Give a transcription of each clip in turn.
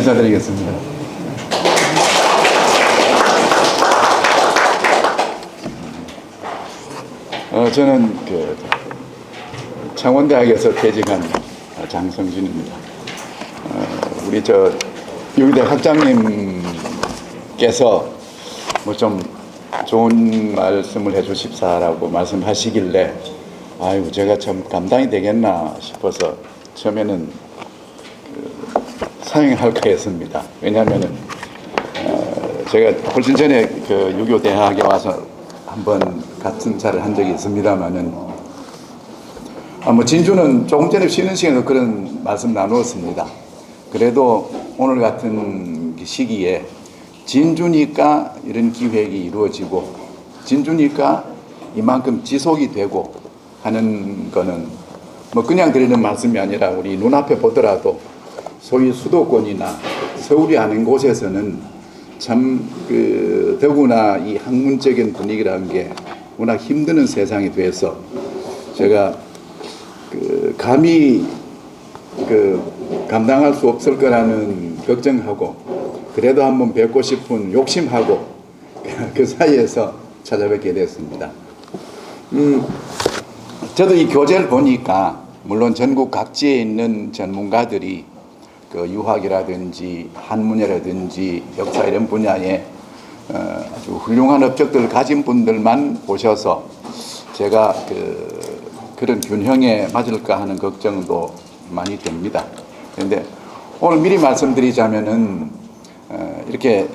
인사드리겠습니다. 저는 창원대학에서 퇴직한 장성진입니다. 우리 유기대 학장님께서 좀 좋은 말씀을 해주십사라고 말씀하시길래 아이고 제가 참 감당이 되겠나 싶어서 처음에는 사용할까 했습니다. 왜냐하면은 제가 훨씬 전에 유교 대학에 와서 한번 같은 자를 한 적이 있습니다만은 진주는 조금 전에 쉬는 시간에 그런 말씀 나누었습니다. 그래도 오늘 같은 시기에 진주니까 이런 기획이 이루어지고 진주니까 이만큼 지속이 되고 하는 거는 그냥 드리는 말씀이 아니라 우리 눈앞에 보더라도 소위 수도권이나 서울이 아닌 곳에서는 참 더구나 이 학문적인 분위기라는 게 워낙 힘드는 세상이 돼서 제가 감히 감당할 수 없을 거라는 걱정하고 그래도 한번 뵙고 싶은 욕심하고 그 사이에서 찾아뵙게 됐습니다. 저도 이 교재를 보니까 물론 전국 각지에 있는 전문가들이 유학이라든지 한문이라든지 역사 이런 분야에 아주 훌륭한 업적들을 가진 분들만 보셔서 제가 그런 균형에 맞을까 하는 걱정도 많이 됩니다. 그런데 오늘 미리 말씀드리자면은 이렇게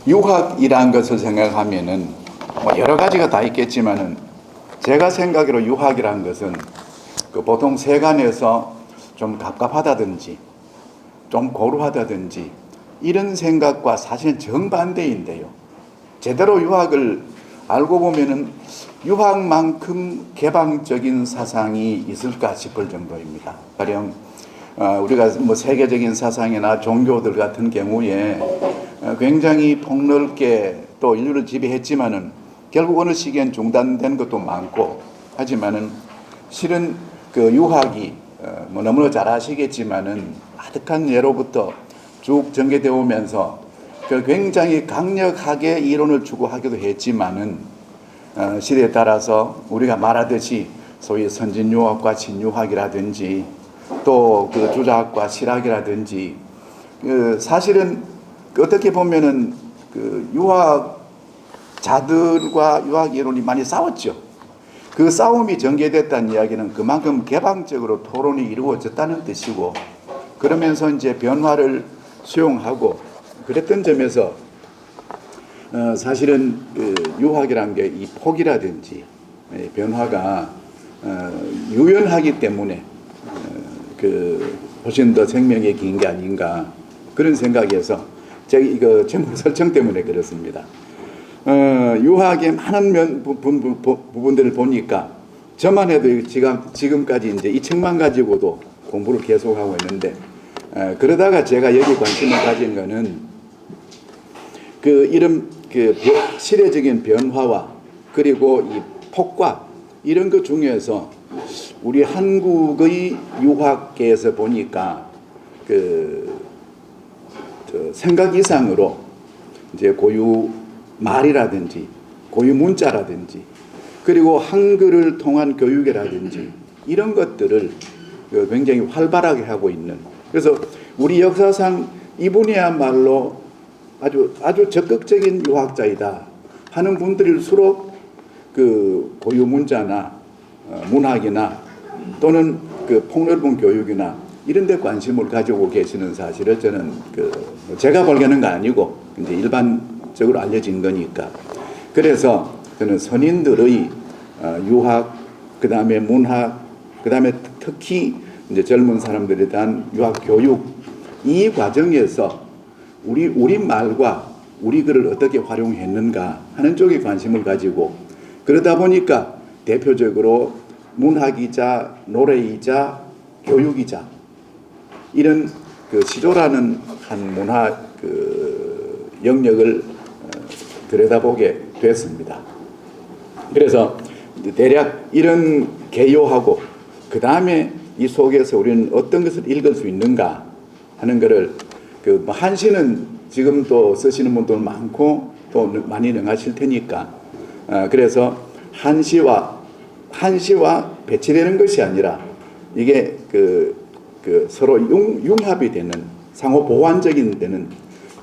유학이라는 것을 생각하면은 여러 가지가 다 있겠지만은 제가 생각으로 유학이라는 것은 보통 세간에서 좀 갑갑하다든지 좀 고루하다든지 이런 생각과 사실 정반대인데요. 제대로 유학을 알고 보면은 유학만큼 개방적인 사상이 있을까 싶을 정도입니다. 가령 우리가 세계적인 사상이나 종교들 같은 경우에 굉장히 폭넓게 또 인류를 지배했지만은 결국 어느 시기엔 중단된 것도 많고 하지만은 실은 유학이 너무나 잘 아시겠지만은 아득한 예로부터 쭉 전개되어 오면서 굉장히 강력하게 이론을 추구하기도 했지만은 시대에 따라서 우리가 말하듯이 소위 선진유학과 신유학이라든지 또 주자학과 실학이라든지 사실은 어떻게 보면은 유학자들과 유학 이론이 많이 싸웠죠. 그 싸움이 전개됐다는 이야기는 그만큼 개방적으로 토론이 이루어졌다는 뜻이고 그러면서 이제 변화를 수용하고 그랬던 점에서 사실은 유학이라는 게 이 폭이라든지 변화가 유연하기 때문에 훨씬 더 생명이 긴 게 아닌가 그런 생각에서 제가 이거 제목 설정 때문에 그렇습니다. 유학의 많은 부분들을 보니까 저만 해도 지금까지 이제 이 책만 가지고도 공부를 계속하고 있는데 그러다가 제가 여기 관심을 가진 거는 이런 시대적인 변화와 그리고 이 폭과 이런 것 중에서 우리 한국의 유학계에서 보니까 생각 이상으로 이제 고유 말이라든지 고유 문자라든지 그리고 한글을 통한 교육이라든지 이런 것들을 굉장히 활발하게 하고 있는 그래서 우리 역사상 이분이야말로 아주 적극적인 유학자이다 하는 분들일수록 고유 문자나 문학이나 또는 폭넓은 교육이나 이런 데 관심을 가지고 계시는 사실을 저는 제가 발견한 거 아니고 이제 일반적으로 알려진 거니까 그래서 저는 선인들의 유학 그다음에 문학 그다음에 특히 이제 젊은 사람들에 대한 유학 교육 이 과정에서 우리 말과 우리 글을 어떻게 활용했는가 하는 쪽에 관심을 가지고 그러다 보니까 대표적으로 문학이자 노래이자 교육이자 이런 시조라는 한 문화 영역을 들여다보게 됐습니다. 그래서 대략 이런 개요하고 그 다음에 이 속에서 우리는 어떤 것을 읽을 수 있는가 하는 거를 뭐 한시는 지금 또 쓰시는 분도 많고 또 많이 능하실 테니까 그래서 한시와 배치되는 것이 아니라 이게 서로 융합이 되는 상호 보완적인 되는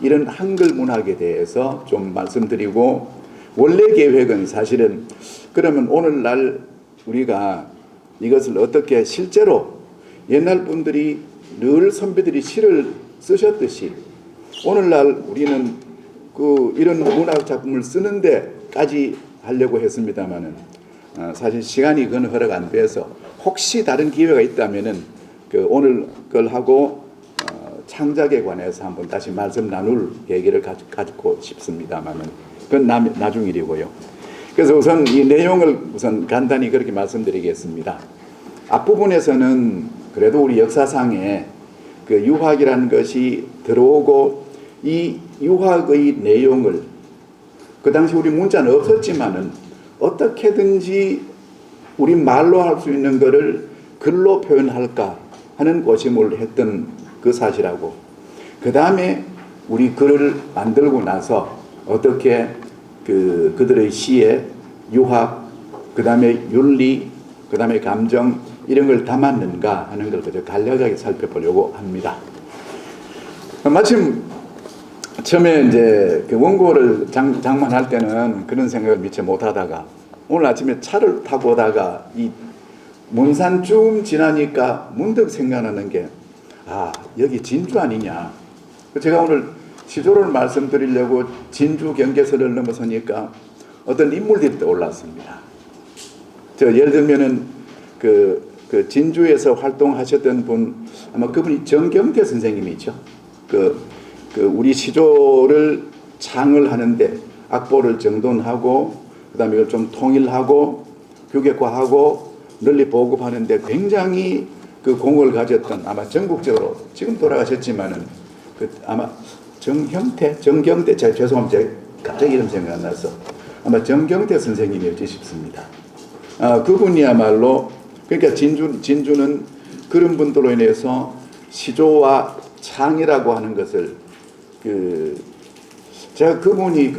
이런 한글 문학에 대해서 좀 말씀드리고 원래 계획은 사실은 그러면 오늘날 우리가 이것을 어떻게 실제로 옛날 분들이 늘 선배들이 시를 쓰셨듯이 오늘날 우리는 이런 문학 작품을 쓰는 데까지 하려고 했습니다만은 사실 시간이 그건 허락 안 돼서 혹시 다른 기회가 있다면은 오늘 걸 하고 창작에 관해서 한번 다시 말씀 나눌 계기를 가지고 싶습니다만은 그건 나중 일이고요. 그래서 우선 이 내용을 우선 간단히 그렇게 말씀드리겠습니다. 앞부분에서는 그래도 우리 역사상에 유학이라는 것이 들어오고 이 유학의 내용을 그 당시 우리 문자는 없었지만은 어떻게든지 우리 말로 할 수 있는 것을 글로 표현할까 하는 고심을 했던 그 사실하고 그 다음에 우리 글을 만들고 나서 어떻게 그들의 시에 유학, 그 다음에 윤리, 그 다음에 감정 이런 걸 담았는가 하는 걸 그저 간략하게 살펴보려고 합니다. 마침 처음에 이제 원고를 장만할 때는 그런 생각을 미처 못하다가 오늘 아침에 차를 타고 오다가 이 문산 쭉 지나니까 문득 생각나는 게 여기 진주 아니냐. 제가 오늘 시조를 말씀드리려고 진주 경계선을 넘어서니까 어떤 인물들이 떠올랐습니다. 예를 들면은 진주에서 활동하셨던 분 아마 그분이 정경태 선생님이죠. 우리 시조를 창을 하는데 악보를 정돈하고 그다음에 이걸 좀 통일하고 규격화하고 널리 보급하는데 굉장히 공을 가졌던 아마 전국적으로 지금 돌아가셨지만은 아마 정경태 제가 죄송합니다. 제가 갑자기 이름 생각 안 나서 아마 정경태 선생님이었지 싶습니다. 그분이야말로 그러니까 진주는 그런 분들로 인해서 시조와 창이라고 하는 것을 제가 그분이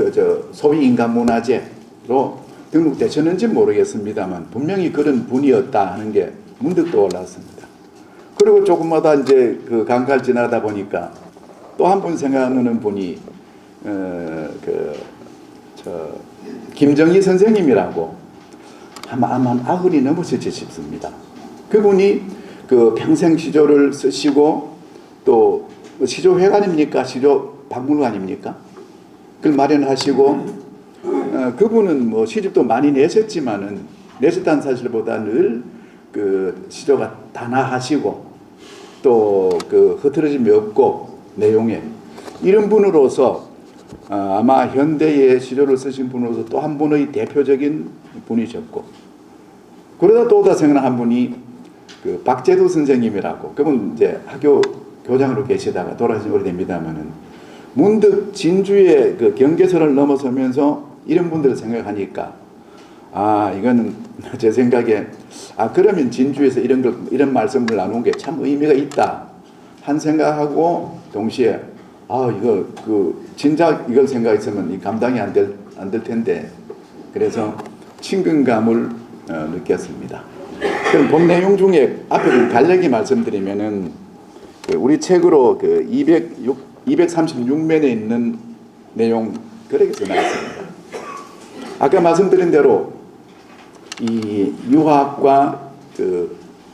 소위 인간문화재로 등록되셨는지 모르겠습니다만 분명히 그런 분이었다 하는 게 문득 떠올랐습니다. 그리고 조금마다 이제 강가를 지나다 보니까 또 한 분 생각나는 분이 김정희 선생님이라고 아마 90이 넘으셨지 싶습니다. 그분이 평생 시조를 쓰시고 또 시조회관입니까? 시조박물관입니까? 그걸 마련하시고 그분은 뭐 시집도 많이 내셨지만은 내셨다는 사실보다 늘 시조가 단아하시고 또 흐트러짐이 없고 내용에 이런 분으로서 아마 현대의 시조를 쓰신 분으로서 또 한 분의 대표적인 분이셨고 그러다 또 생각난 한 분이 박재두 선생님이라고 그분 이제 학교 교장으로 계시다가 돌아가신 오래됩니다만은 문득 진주의 경계선을 넘어서면서 이런 분들을 생각하니까 이건 제 생각에 그러면 진주에서 이런 말씀을 나눈 게 참 의미가 있다 한 생각하고 동시에 이거 진작 이걸 생각했으면 이 감당이 안 될 텐데 그래서 친근감을 느꼈습니다. 그럼 본 내용 중에 앞에 간략히 말씀드리면은 우리 책으로 236면에 있는 내용 그렇게 써놨습니다. 아까 말씀드린 대로 이 유학과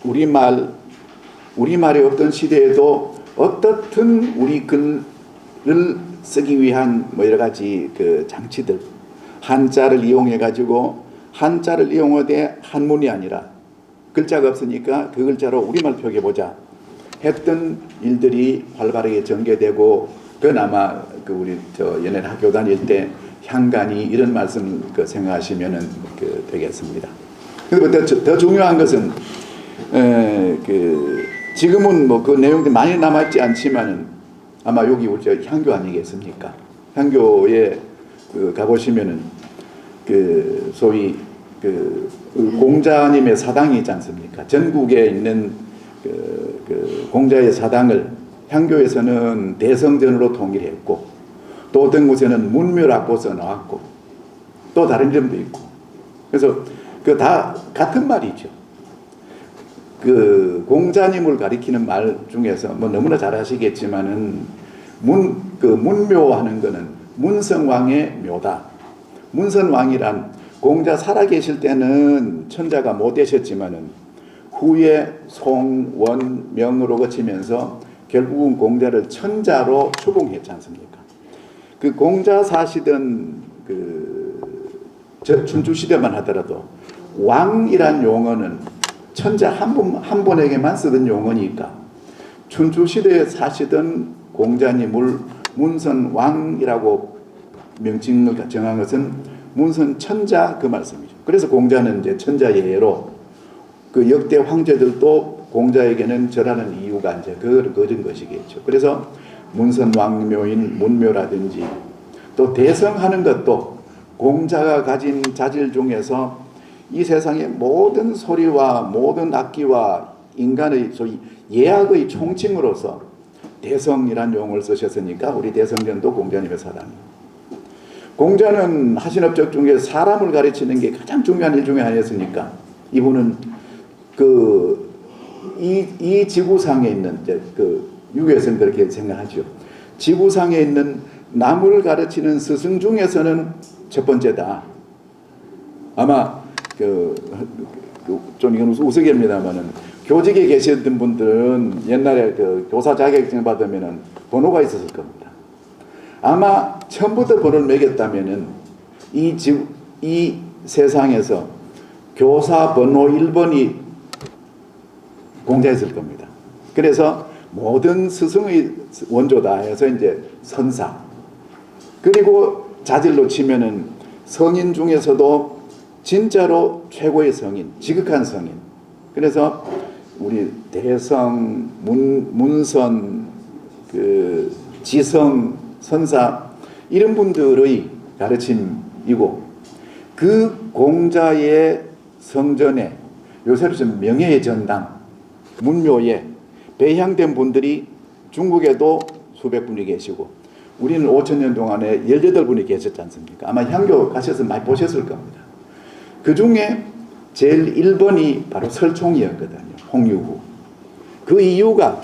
우리말이 없던 시대에도 어떻든 우리 글을 쓰기 위한 여러 가지 장치들 한자를 이용해 가지고 한자를 이용하되 한문이 아니라 글자가 없으니까 그 글자로 우리말 표기해보자 했던 일들이 활발하게 전개되고 그건 아마 우리 옛날에 학교 다닐 때 향간이 이런 말씀 생각하시면은 되겠습니다. 그리고 더 중요한 것은 지금은 뭐 그 내용들이 많이 남았지 않지만은 아마 여기 우리 향교 아니겠습니까? 향교에 가보시면은 소위 공자님의 사당이 있지 않습니까? 전국에 있는 공자의 사당을 향교에서는 대성전으로 통일했고 또 어떤 곳에는 문묘라고 써놓았고 또 다른 점도 있고 그래서 그 다 같은 말이죠. 그 공자님을 가리키는 말 중에서 뭐 너무나 잘 아시겠지만은 문묘하는 거는 문성왕의 묘다. 문선왕이란 공자 살아계실 때는 천자가 못 되셨지만은 후에 송, 원, 명으로 거치면서 결국은 공자를 천자로 추봉했지 않습니까? 그 공자 사시던 춘추 시대만 하더라도 왕이란 용어는 천자 한 분에게만 쓰던 용어니까 춘추 시대에 사시던 공자님을 문선왕이라고 명칭을 정한 것은 문선천자 그 말씀이죠. 그래서 공자는 이제 천자예로 그 역대 황제들도 공자에게는 절하는 이유가 이제 그런 것이겠죠. 그래서 문선왕묘인 문묘라든지 또 대성하는 것도 공자가 가진 자질 중에서 이 세상의 모든 소리와 모든 악기와 인간의 소위 예악의 총칭으로서 대성이란 용어를 쓰셨으니까 우리 대성전도 공자님의 사랑이에요. 공자는 하신 업적 중에 사람을 가르치는 게 가장 중요한 일 중에 하나였으니까 이분은 이 지구상에 있는 유교에서는 그렇게 생각하죠. 지구상에 있는 남을 가르치는 스승 중에서는 첫 번째다. 아마 좀 이건 우스갯입니다만은 교직에 계셨던 분들은 옛날에 교사 자격증 받으면은 번호가 있었을 겁니다. 아마 처음부터 번호를 매겼다면은 이 세상에서 교사 번호 1번이 공자였을 겁니다. 그래서 모든 스승의 원조다 해서 이제 선사. 그리고 자질로 치면은 성인 중에서도 진짜로 최고의 성인, 지극한 성인. 그래서 우리 대성, 문선, 지성, 선사 이런 분들의 가르침이고 그 공자의 성전에 요새로 좀 명예의 전당, 문묘에 배향된 분들이 중국에도 수백 분이 계시고 우리는 5,000년 동안에 18분이 계셨지 않습니까? 아마 향교 가셔서 많이 보셨을 겁니다. 그 중에 제일 1번이 바로 설총이었거든요. 홍유구. 그 이유가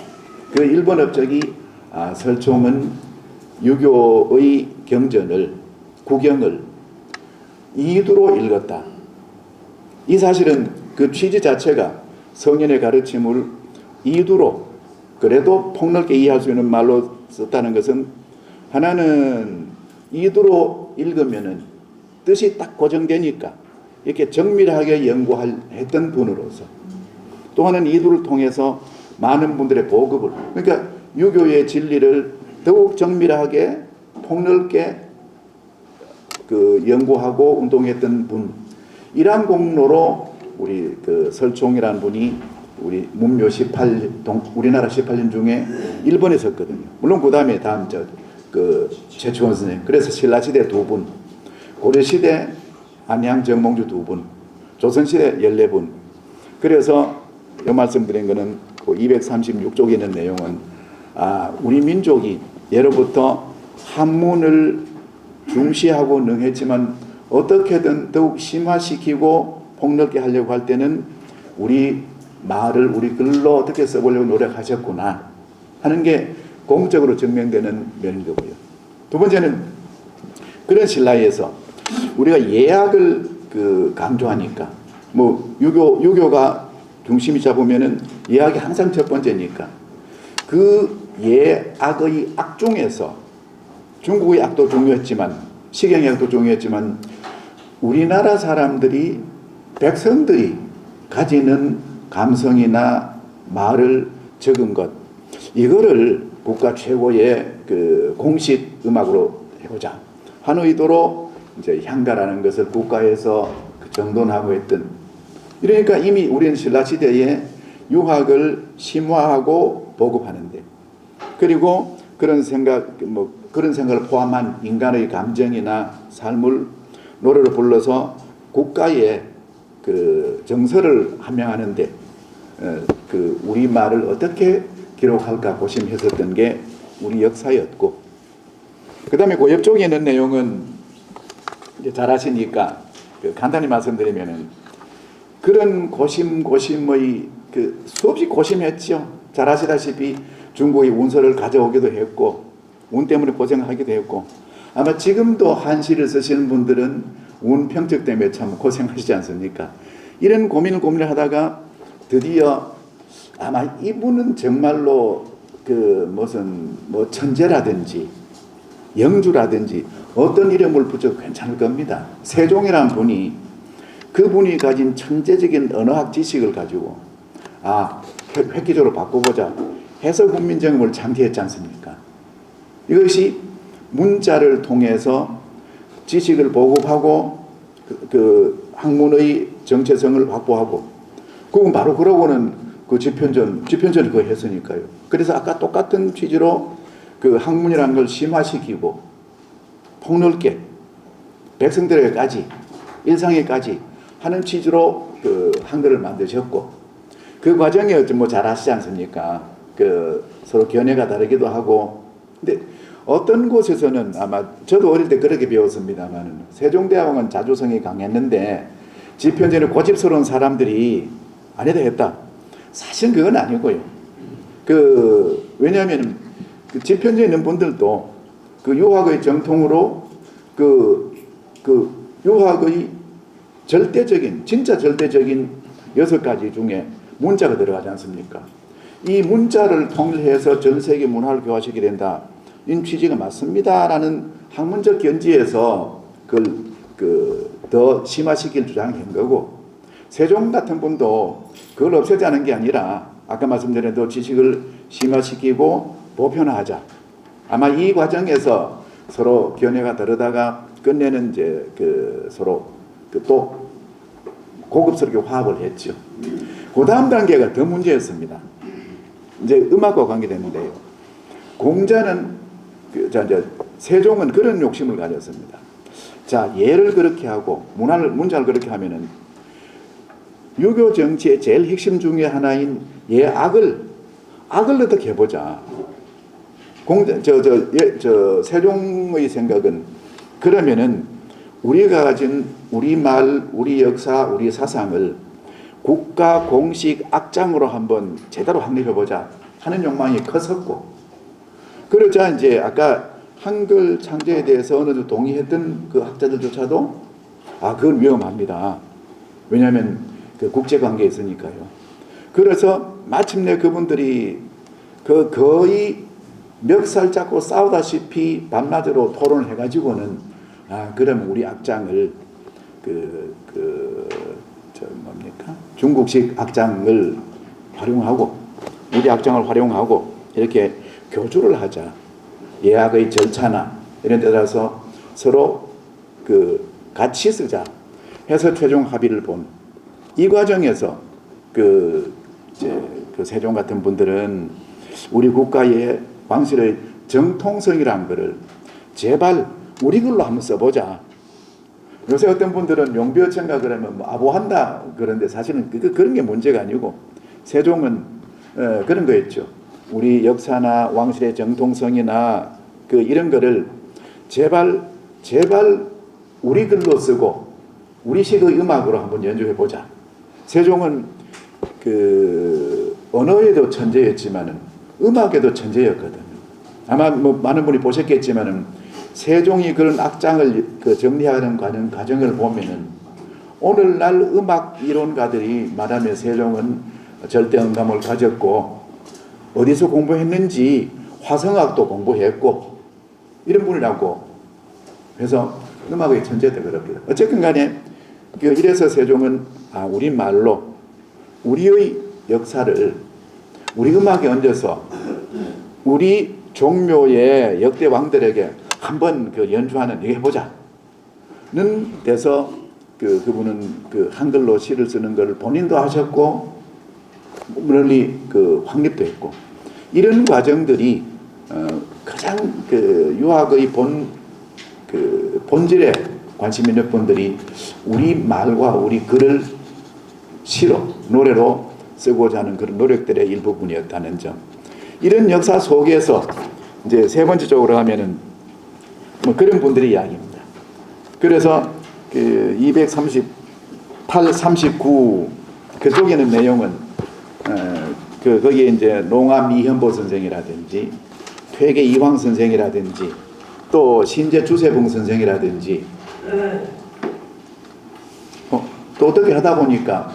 그 1번 업적이 설총은 유교의 경전을 구경을 이두로 읽었다. 이 사실은 그 취지 자체가 성인의 가르침을 이두로 그래도 폭넓게 이해할 수 있는 말로 썼다는 것은 하나는 이두로 읽으면은 뜻이 딱 고정되니까 이렇게 정밀하게 연구했던 분으로서 또 하나는 이두를 통해서 많은 분들의 보급을 그러니까 유교의 진리를 더욱 정밀하게 폭넓게 연구하고 운동했던 분 이러한 공로로 우리 설총이라는 분이 우리 문묘 18, 우리나라 18년 중에 1번에 섰거든요. 물론 그 다음에 최충원 선생님. 그래서 신라시대 2분, 고려시대 안양 정몽주 2분, 조선시대 14분. 그래서 이 말씀드린 거는 그 236쪽에 있는 내용은 우리 민족이 예로부터 한문을 중시하고 능했지만 어떻게든 더욱 심화시키고 폭넓게 하려고 할 때는 우리 말을 우리 글로 어떻게 써보려고 노력하셨구나 하는 게 공적으로 증명되는 면인 거고요. 두 번째는 그런 신라에서 우리가 예학을 강조하니까 뭐 유교가 중심이 잡으면은 예학이 항상 첫 번째니까 그 예학의 악 중에서 중국의 악도 중요했지만 식영학도 중요했지만 우리나라 사람들이 백성들이 가지는 감성이나 말을 적은 것 이거를 국가 최고의 공식 음악으로 해보자 하는 의도로 이제 향가라는 것을 국가에서 정돈하고 했던 이러니까 이미 우리는 신라시대에 유학을 심화하고 보급하는데 그리고 그런 생각을 포함한 인간의 감정이나 삶을 노래로 불러서 국가의 정서를 함양하는데 우리 말을 어떻게 기록할까 고심했었던 게 우리 역사였고, 그 다음에 그 옆쪽에 있는 내용은 이제 잘 아시니까 간단히 말씀드리면은 그런 고심의 수없이 고심했죠. 잘 아시다시피 중국이 운서를 가져오기도 했고 운 때문에 고생하기도 했고, 아마 지금도 한시를 쓰시는 분들은 운 평적 때문에 참 고생하시지 않습니까? 이런 고민을 하다가 드디어 아마 이분은 정말로 무슨 천재라든지 영주라든지 어떤 이름을 붙여도 괜찮을 겁니다. 세종이라는 분이 그분이 가진 천재적인 언어학 지식을 가지고 획기적으로 바꿔보자 해서 국민정음을 창제했지 않습니까? 이것이 문자를 통해서 지식을 보급하고 학문의 정체성을 확보하고, 그건 바로 그러고는 집현전을 그거 했으니까요. 그래서 아까 똑같은 취지로 학문이라는 걸 심화시키고 폭넓게 백성들에게까지 일상에까지 하는 취지로 한글을 만드셨고, 그 과정에 잘 아시지 않습니까? 서로 견해가 다르기도 하고. 근데 어떤 곳에서는 아마 저도 어릴 때 그렇게 배웠습니다만 세종대왕은 자주성이 강했는데 집현전을 고집스러운 사람들이 아니다 했다. 사실 그건 아니고요. 왜냐하면 집현전에 있는 분들도 유학의 정통으로 유학의 진짜 절대적인 6가지 중에 문자가 들어가지 않습니까? 이 문자를 통일해서 전 세계 문화를 교화시키게 된다. 이 취지가 맞습니다라는 학문적 견지에서 그걸 더 심화시킬 주장을 한 거고, 세종 같은 분도 그걸 없애자는 게 아니라 아까 말씀드린 대로 지식을 심화시키고 보편화하자. 아마 이 과정에서 서로 견해가 다르다가 끝내는 이제 서로 또 고급스럽게 화합을 했죠. 그 다음 단계가 더 문제였습니다. 이제 음악과 관계되는데요. 공자는 세종은 그런 욕심을 가졌습니다. 자, 예를 그렇게 하고 문자를 그렇게 하면은 유교 정치의 제일 핵심 중에 하나인 악을 어떻게 해보자. 세종의 생각은 그러면은 우리가 가진 우리 말, 우리 역사, 우리 사상을 국가 공식 악장으로 한번 제대로 확립해보자 하는 욕망이 컸었고, 그러자 이제 아까 한글 창제에 대해서 어느 정도 동의했던 그 학자들조차도 그건 위험합니다. 왜냐하면 국제관계에 있으니까요. 그래서 마침내 그분들이 거의 멱살 잡고 싸우다시피 밤낮으로 토론을 해가지고는 그럼 우리 악장을 중국식 악장을 활용하고 우리 악장을 활용하고 이렇게 교주를 하자. 예학의 절차나 이런 데 따라서 서로 같이 쓰자 해서 최종 합의를 본 이 과정에서 세종 같은 분들은 우리 국가의 왕실의 정통성이라는 것을 제발 우리 글로 한번 써보자. 요새 어떤 분들은 용비어천가 그러면 아보한다 그런데 사실은 그런 게 문제가 아니고 세종은 그런 거였죠. 우리 역사나 왕실의 정통성이나 이런 거를 제발 우리 글로 쓰고 우리식의 음악으로 한번 연주해 보자. 세종은 언어에도 천재였지만은 음악에도 천재였거든요. 아마 많은 분이 보셨겠지만은 세종이 그런 악장을 정리하는 과정을 보면은 오늘날 음악 이론가들이 말하면 세종은 절대음감을 가졌고 어디서 공부했는지 화성학도 공부했고 이런 분이라고 해서 음악의 천재다 그럽니다. 어쨌든 간에 이래서 세종은 우리 말로 우리의 역사를 우리 음악에 얹어서 우리 종묘의 역대 왕들에게 한번 연주하는 얘기 해보자는 데서 그분은 한글로 시를 쓰는 걸 본인도 하셨고 널리 확립도 했고, 이런 과정들이 가장 유학의 본질에 관심 있는 분들이 우리 말과 우리 글을 시로 노래로 쓰고자 하는 그런 노력들의 일부분이었다는 점, 이런 역사 속에서 이제 세 번째 쪽으로 가면은 뭐 그런 분들의 이야기입니다. 그래서 그 238, 39 그쪽에는 내용은 거기에 이제 농암 이현보 선생이라든지 퇴계 이황 선생이라든지 또 신재 주세봉 선생이라든지 또 어떻게 하다 보니까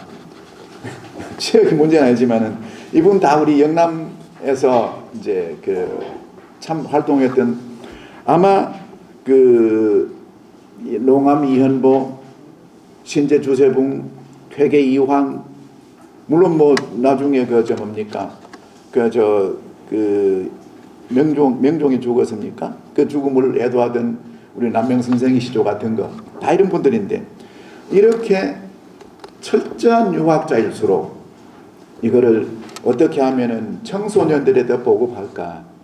지역이 문제는 아니지만은 이분 다 우리 영남에서 이제 그 참 활동했던 아마 그 농암 이현보, 신재 주세봉, 퇴계 이황 물론 뭐 나중에 그 저 뭡니까 그 명종이 죽었습니까? 그 죽음을 애도하던 우리 남명 선생의 시조 같은 거 다 이런 분들인데 이렇게 철저한 유학자일수록 이거를 어떻게 하면은 청소년들에게 보급할까?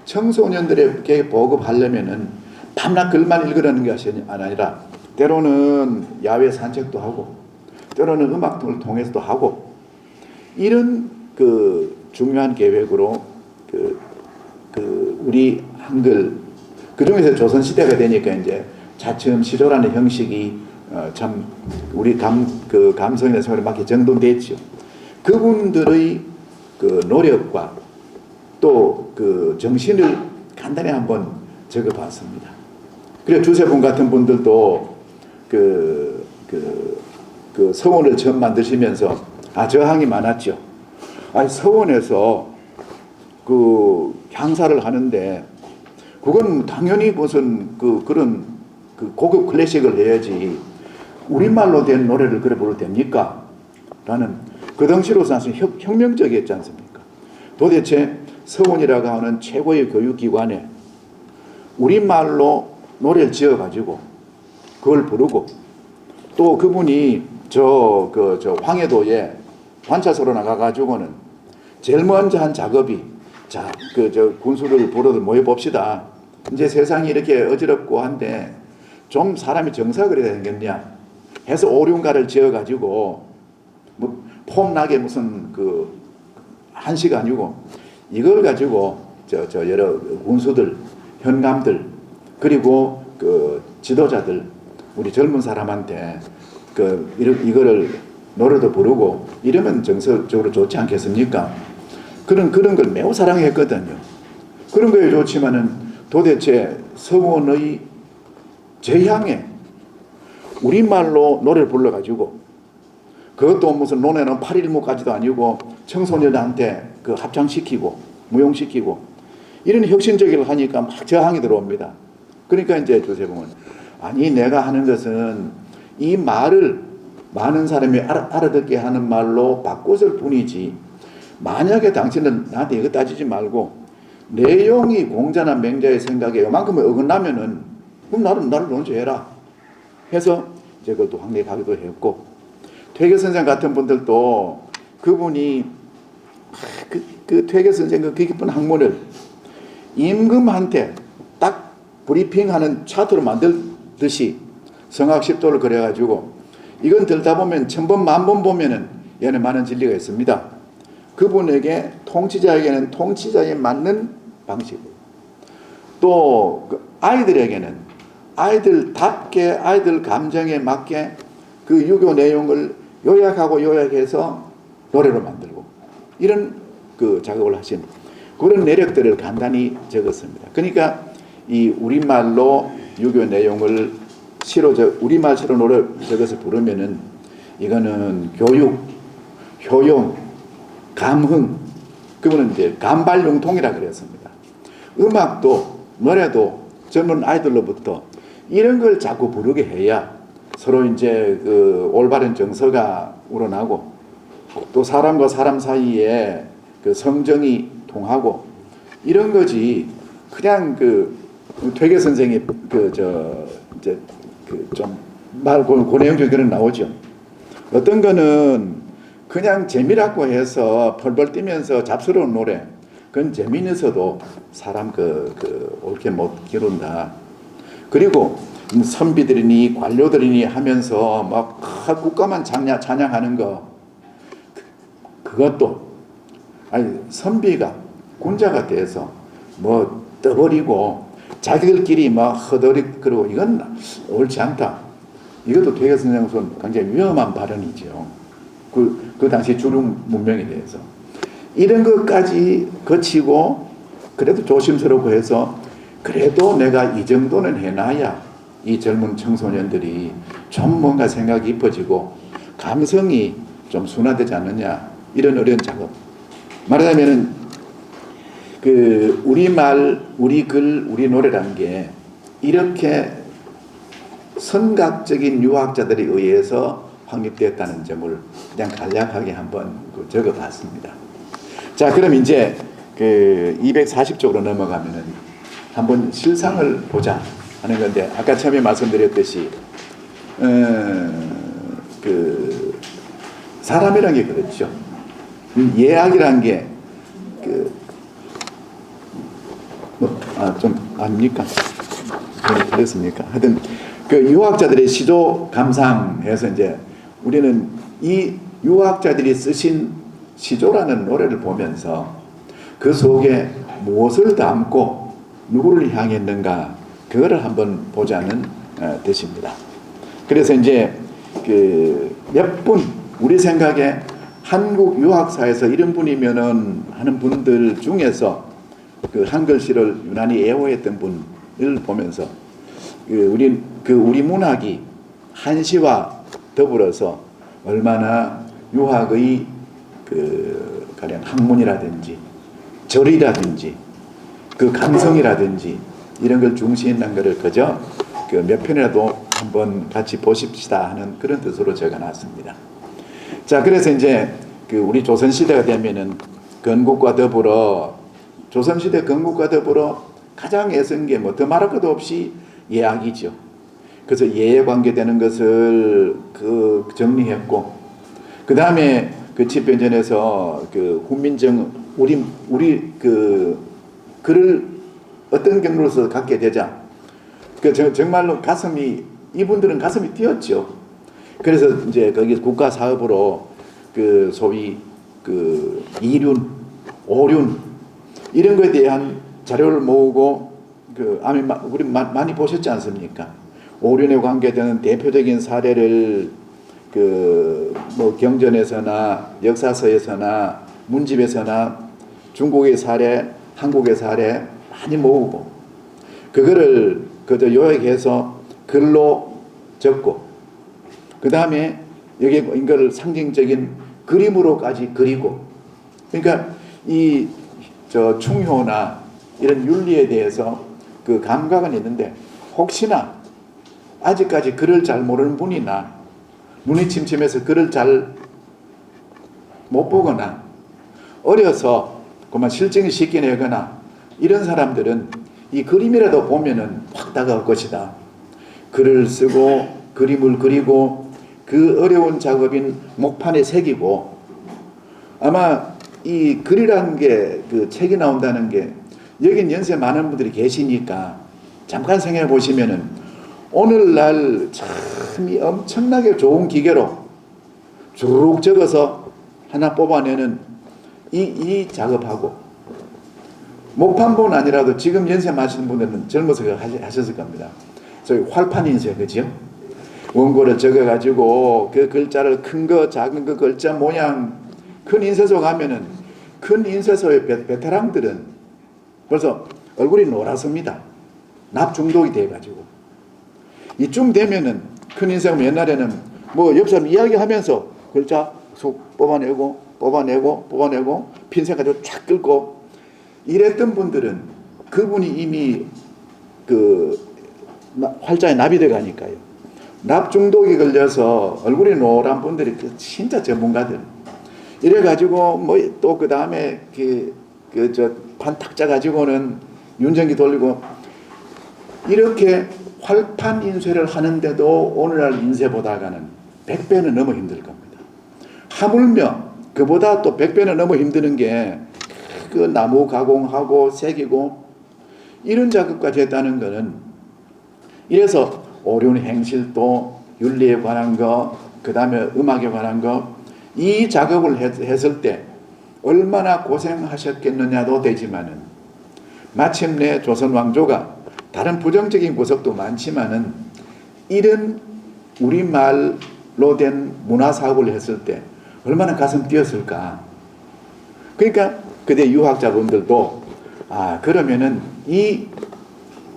청소년들에게 보급하려면은 밤낮 글만 읽으라는 것이 아니라 때로는 야외 산책도 하고 때로는 음악 등을 통해서도 하고 이런 그 중요한 계획으로 우리 한글 그 중에서 조선 시대가 되니까 이제 자첨 시조라는 형식이 참 우리 감성이나 생활에 맞게 정돈됐죠. 그분들의 그 노력과 또 그 정신을 간단히 한번 적어봤습니다. 그리고 주세분 같은 분들도 그 서원을 처음 만드시면서 저항이 많았죠. 아니 서원에서 그 향사를 하는데 그건 당연히 무슨 그런 고급 클래식을 해야지 우리말로 된 노래를 그래 부르면 됩니까? 라는 그 당시로서 사실 혁명적이었지 않습니까? 도대체 서원이라고 하는 최고의 교육기관에 우리말로 노래를 지어가지고 그걸 부르고 또 그분이 저 황해도에 관찰소로 나가가지고는 제일 먼저 한 작업이 군수를 부르듯 모여봅시다. 이제 세상이 이렇게 어지럽고 한데 좀 사람이 정삭을 해야 되겠냐 해서 오륜가를 지어가지고 뭐 폼나게 무슨 한시가 아니고 이걸 가지고 여러 군수들, 현감들 그리고 그 지도자들 우리 젊은 사람한테 이거를 노래도 부르고 이러면 정서적으로 좋지 않겠습니까? 그런 걸 매우 사랑했거든요. 그런 거에 좋지만은 도대체 서원의 재향에 우리말로 노래를 불러가지고 그것도 무슨 논에는 8일무까지도 아니고 청소년한테 합창시키고 무용시키고 이런 혁신적인 하니까 막 저항이 들어옵니다. 그러니까 이제 주세봉은 아니 내가 하는 것은 이 말을 많은 사람이 알아듣게 하는 말로 바꿔줄 뿐이지 만약에 당신은 나한테 이거 따지지 말고 내용이 공자나 맹자의 생각에 이만큼 어긋나면은 그럼 나를 논조해라 해서 이제 그것도 확립하기도 했고 퇴계 선생 같은 분들도 그분이 퇴계 선생 그 깊은 학문을 임금한테 딱 브리핑하는 차트로 만들듯이 성학 10조를 그려가지고 이건 들다 보면 1000번, 10,000번 보면은 얘는 많은 진리가 있습니다. 그분에게 통치자에게는 통치자에 맞는 방식으로 또 아이들에게는 아이들답게 아이들 감정에 맞게 그 유교 내용을 요약해서 노래로 만들고 이런 작업을 하신 그런 내력들을 간단히 적었습니다. 그러니까 이 우리말로 유교 내용을 우리말 시로 노래 적어서 부르면은 이거는 교육, 효용, 감흥, 그거는 이제 감발융통이라 그랬습니다. 음악도 노래도 젊은 아이들로부터 이런 걸 자꾸 부르게 해야 서로 이제 올바른 정서가 우러나고 또 사람과 사람 사이에 성정이 통하고 이런 거지. 그냥 퇴계 선생이 고내용적인 그런 나오죠. 어떤 거는 그냥 재미라고 해서 펄펄 뛰면서 잡스러운 노래 그건 재미있어도 사람 옳게 못 기른다. 그리고 선비들이니 관료들이니 하면서 막 국가만 찬양하는 거 그것도 아니 선비가 군자가 돼서 뭐 떠버리고 자기들끼리 막 허덕이고 이건 옳지 않다. 이것도 퇴계 선생으로서는 굉장히 위험한 발언이죠. 그 당시 주류 문명에 대해서. 이런 것까지 거치고 그래도 조심스럽고 해서 그래도 내가 이 정도는 해놔야 이 젊은 청소년들이 좀 뭔가 생각이 깊어지고 감성이 좀 순화되지 않느냐, 이런 어려운 작업. 말하자면은 그 우리말, 우리 글, 우리 노래라는 게 이렇게 선각적인 유학자들에 의해서 확립되었다는 점을 그냥 간략하게 한번 적어 봤습니다. 자, 그럼 이제 그 240쪽으로 넘어가면은 한번 실상을 보자 하는 건데, 아까 처음에 말씀드렸듯이 그 사람이란 게 그렇죠. 예학이란 게 좀 아닙니까? 그렇습니까? 하여튼 그 유학자들의 시조 감상해서 이제 우리는 이 유학자들이 쓰신 시조라는 노래를 보면서 그 속에 무엇을 담고 누구를 향했는가, 그거를 한번 보자는 뜻입니다. 그래서 이제 그 몇 분, 우리 생각에 한국 유학사에서 이런 분이면은 하는 분들 중에서 그 한글시를 유난히 애호했던 분을 보면서 우리 문학이 한시와 더불어서 얼마나 유학의 그 가령 학문이라든지 절이라든지 그 감성이라든지 이런 걸 중시했는 것을 그저 그 몇 편이라도 한번 같이 보십시다 하는 그런 뜻으로 적어놨습니다. 자, 그래서 이제 그 우리 조선시대가 되면은 건국과 더불어, 조선시대 건국과 더불어 가장 애쓴 게 뭐 더 말할 것도 없이 예학이죠. 그래서 예에 관계되는 것을 그 정리했고, 그 다음에 그 집변전에서 그 훈민정 우리 그 글을 어떤 경로로서 갖게 되자 그 정말로 이분들은 가슴이 뛰었죠. 그래서 이제 거기 국가 사업으로 그 소위 그 이륜, 오륜 이런 것에 대한 자료를 모으고 우리 많이 보셨지 않습니까? 오륜에 관계되는 대표적인 사례를 뭐 경전에서나 역사서에서나 문집에서나 중국의 사례, 한국의 사례 많이 모으고 그거를 그저 요약해서 글로 적고 그 다음에 여기 이거를 상징적인 그림으로까지 그리고, 그러니까 충효나 이런 윤리에 대해서 그 감각은 있는데 혹시나 아직까지 글을 잘 모르는 분이나 눈이 침침해서 글을 잘 못 보거나 어려서 그만 실증이 쉽게 내거나 이런 사람들은 이 그림이라도 보면은 확 다가올 것이다. 글을 쓰고 그림을 그리고 그 어려운 작업인 목판에 새기고, 아마 이 글이라는 게 그 책이 나온다는 게 여긴 연세 많은 분들이 계시니까 잠깐 생각해 보시면은 오늘날 참 이 엄청나게 좋은 기계로 쭉 적어서 하나 뽑아내는 이 작업하고 목판본 아니라도 지금 연세 많으신 분들은 젊어서 하셨을 겁니다. 저희 활판 인쇄, 그죠? 원고를 적어가지고 그 글자를 큰 거, 작은 거 글자 모양 큰 인쇄소 가면은 큰 인쇄소의 베테랑들은 벌써 얼굴이 노랗습니다. 납 중독이 돼가지고. 이쯤 되면은 큰 인쇄소 옛날에는 뭐 옆 사람 이야기하면서 글자 속 뽑아내고 핀셋 가지고 쫙 긁고 이랬던 분들은 그분이 이미 그 활자에 납이 들어가니까요. 납 중독이 걸려서 얼굴이 노란 분들이 진짜 전문가들. 이래가지고 뭐 또 그 다음에 판 탁자 가지고는 윤전기 돌리고 이렇게 활판 인쇄를 하는데도 오늘날 인쇄보다가는 100배는 넘어 힘들 겁니다. 하물며 그보다 또 100배는 넘어 힘드는 게 그 나무 가공하고 새기고 이런 작업까지 했다는 거는, 이래서 오륜 행실도 윤리에 관한 거, 그 다음에 음악에 관한 거, 이 작업을 했을 때 얼마나 고생하셨겠느냐도 되지만은 마침내 조선 왕조가 다른 부정적인 구석도 많지만은 이런 우리말로 된 문화 사업을 했을 때 얼마나 가슴 뛰었을까. 그러니까 그때 유학자분들도 그러면은 이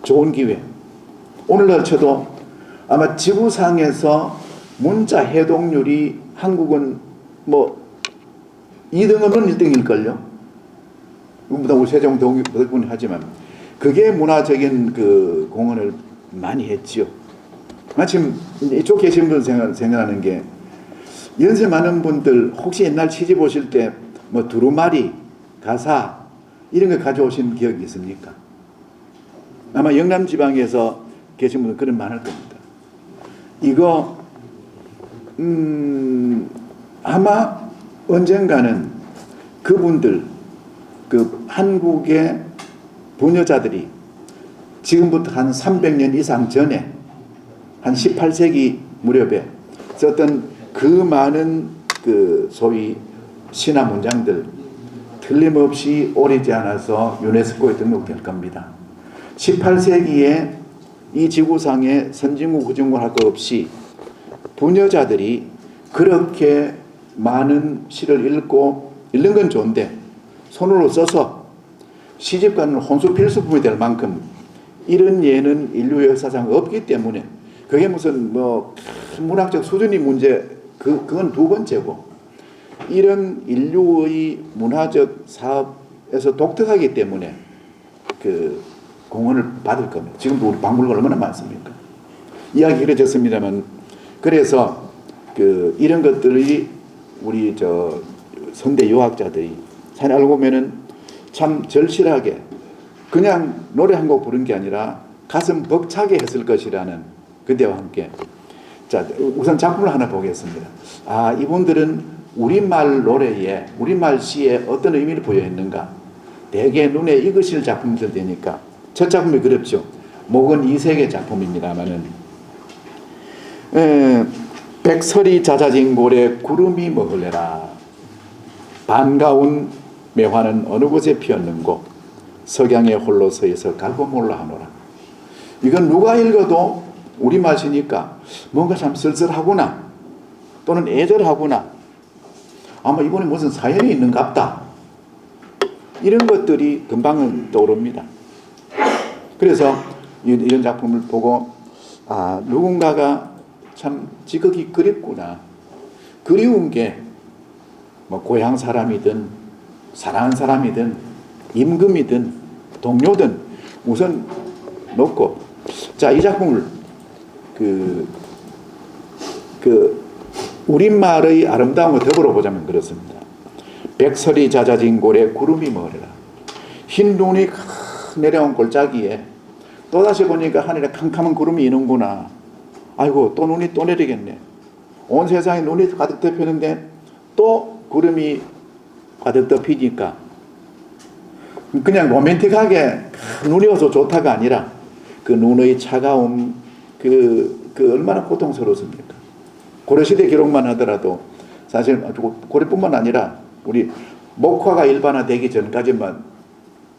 좋은 기회, 오늘날 쳐도 아마 지구상에서 문자 해독률이 한국은 뭐 2등 없는 1등일걸요. 우리보다 우리 세종대왕군이 하지만 그게 문화적인 그 공헌을 많이 했지요. 마침 이쪽 계신 분 생각하는 게 연세 많은 분들 혹시 옛날 시집 오실 때 뭐 두루마리, 가사 이런 거 가져오신 기억이 있습니까? 아마 영남 지방에서 계신 분들 그런 많을 겁니다. 이거 아마 언젠가는 그분들 그 한국의 부녀자들이 지금부터 한 300년 이상 전에 한 18세기 무렵에 썼던 그 많은 그 소위 신화 문장들 틀림없이 오래지 않아서 유네스코에 등록될 겁니다. 18세기에 이 지구상에 선진국 후진국 할 것 없이 부녀자들이 그렇게 많은 시를 읽는 건 좋은데 손으로 써서 시집가는 혼수 필수품이 될 만큼 이런 예는 인류 역사상 없기 때문에 그게 무슨 뭐 문학적 수준이 문제 그건 두 번째고 이런 인류의 문화적 사업에서 독특하기 때문에 그 공헌을 받을 겁니다. 지금도 우리 박물관 얼마나 많습니까? 이야기 길어졌습니다만 그래서 그 이런 것들이 우리 저 선대 유학자들이 잘 알고 보면은 참 절실하게 그냥 노래 한 곡 부른 게 아니라 가슴 벅차게 했을 것이라는 그대와 함께 자 우선 작품을 하나 보겠습니다. 이분들은 우리말 노래에 우리말 시에 어떤 의미를 부여했는가 대개 눈에 익으실 작품들 되니까 첫 작품이 그렇죠. 목은 이색의 작품입니다만은 백설이 잦아진 고래 구름이 먹을래라 반가운 매화는 어느 곳에 피었는고 석양에 홀로 서에서 갈고 몰라 하노라. 이건 누가 읽어도 우리말이니까 뭔가 참 쓸쓸하구나 또는 애절하구나 아마 이번에 무슨 사연이 있는갑다 이런 것들이 금방은 떠오릅니다. 그래서 이런 작품을 보고 누군가가 참 지극히 그립구나. 그리운 게 뭐 고향 사람이든 사랑하는 사람이든 임금이든 동료든 우선 놓고 자 이 작품을 우리말의 아름다움을 더불어 보자면 그렇습니다. 백설이 잦아진 고래 구름이 먹으리라. 흰 눈이 내려온 골짜기에 또다시 보니까 하늘에 캄캄한 구름이 이는구나. 아이고 또 눈이 또 내리겠네. 온 세상에 눈이 가득 덮였는데 또 구름이 가득 덮이니까 그냥 로맨틱하게 눈이 와서 좋다가 아니라 그 눈의 차가움 그 얼마나 고통스러웠습니까. 고려시대 기록만 하더라도 사실 고려뿐만 아니라 우리 목화가 일반화되기 전까지만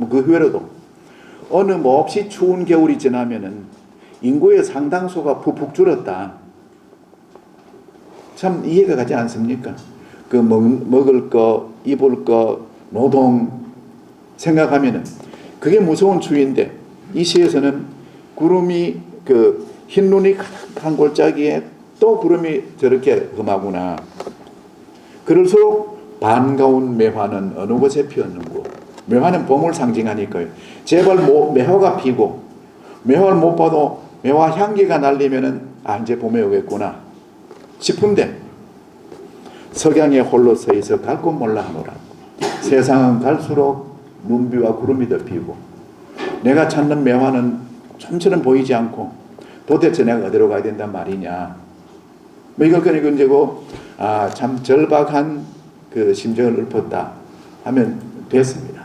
그 후에라도 어느 몹시 추운 겨울이 지나면은 인구의 상당수가 푹푹 줄었다. 참 이해가 가지 않습니까? 그 먹을 거, 입을 거, 노동 생각하면은 그게 무서운 추위인데 이 시에서는 구름이 그 흰눈이 가득한 골짜기에 또 구름이 저렇게 험하구나. 그럴수록 반가운 매화는 어느 곳에 피었는고 매화는 봄을 상징하니까요. 제발 매화가 피고 매화를 못 봐도 매화 향기가 날리면은 이제 봄에 오겠구나 싶은데 석양에 홀로 서 있어 갈 곳 몰라 하노라. 세상은 갈수록 눈비와 구름이 덮이고 내가 찾는 매화는 좀처럼 보이지 않고 도대체 내가 어디로 가야 된단 말이냐. 뭐 이걸 그냥 이제고 참 절박한 그 심정을 읊었다 하면 됐습니다.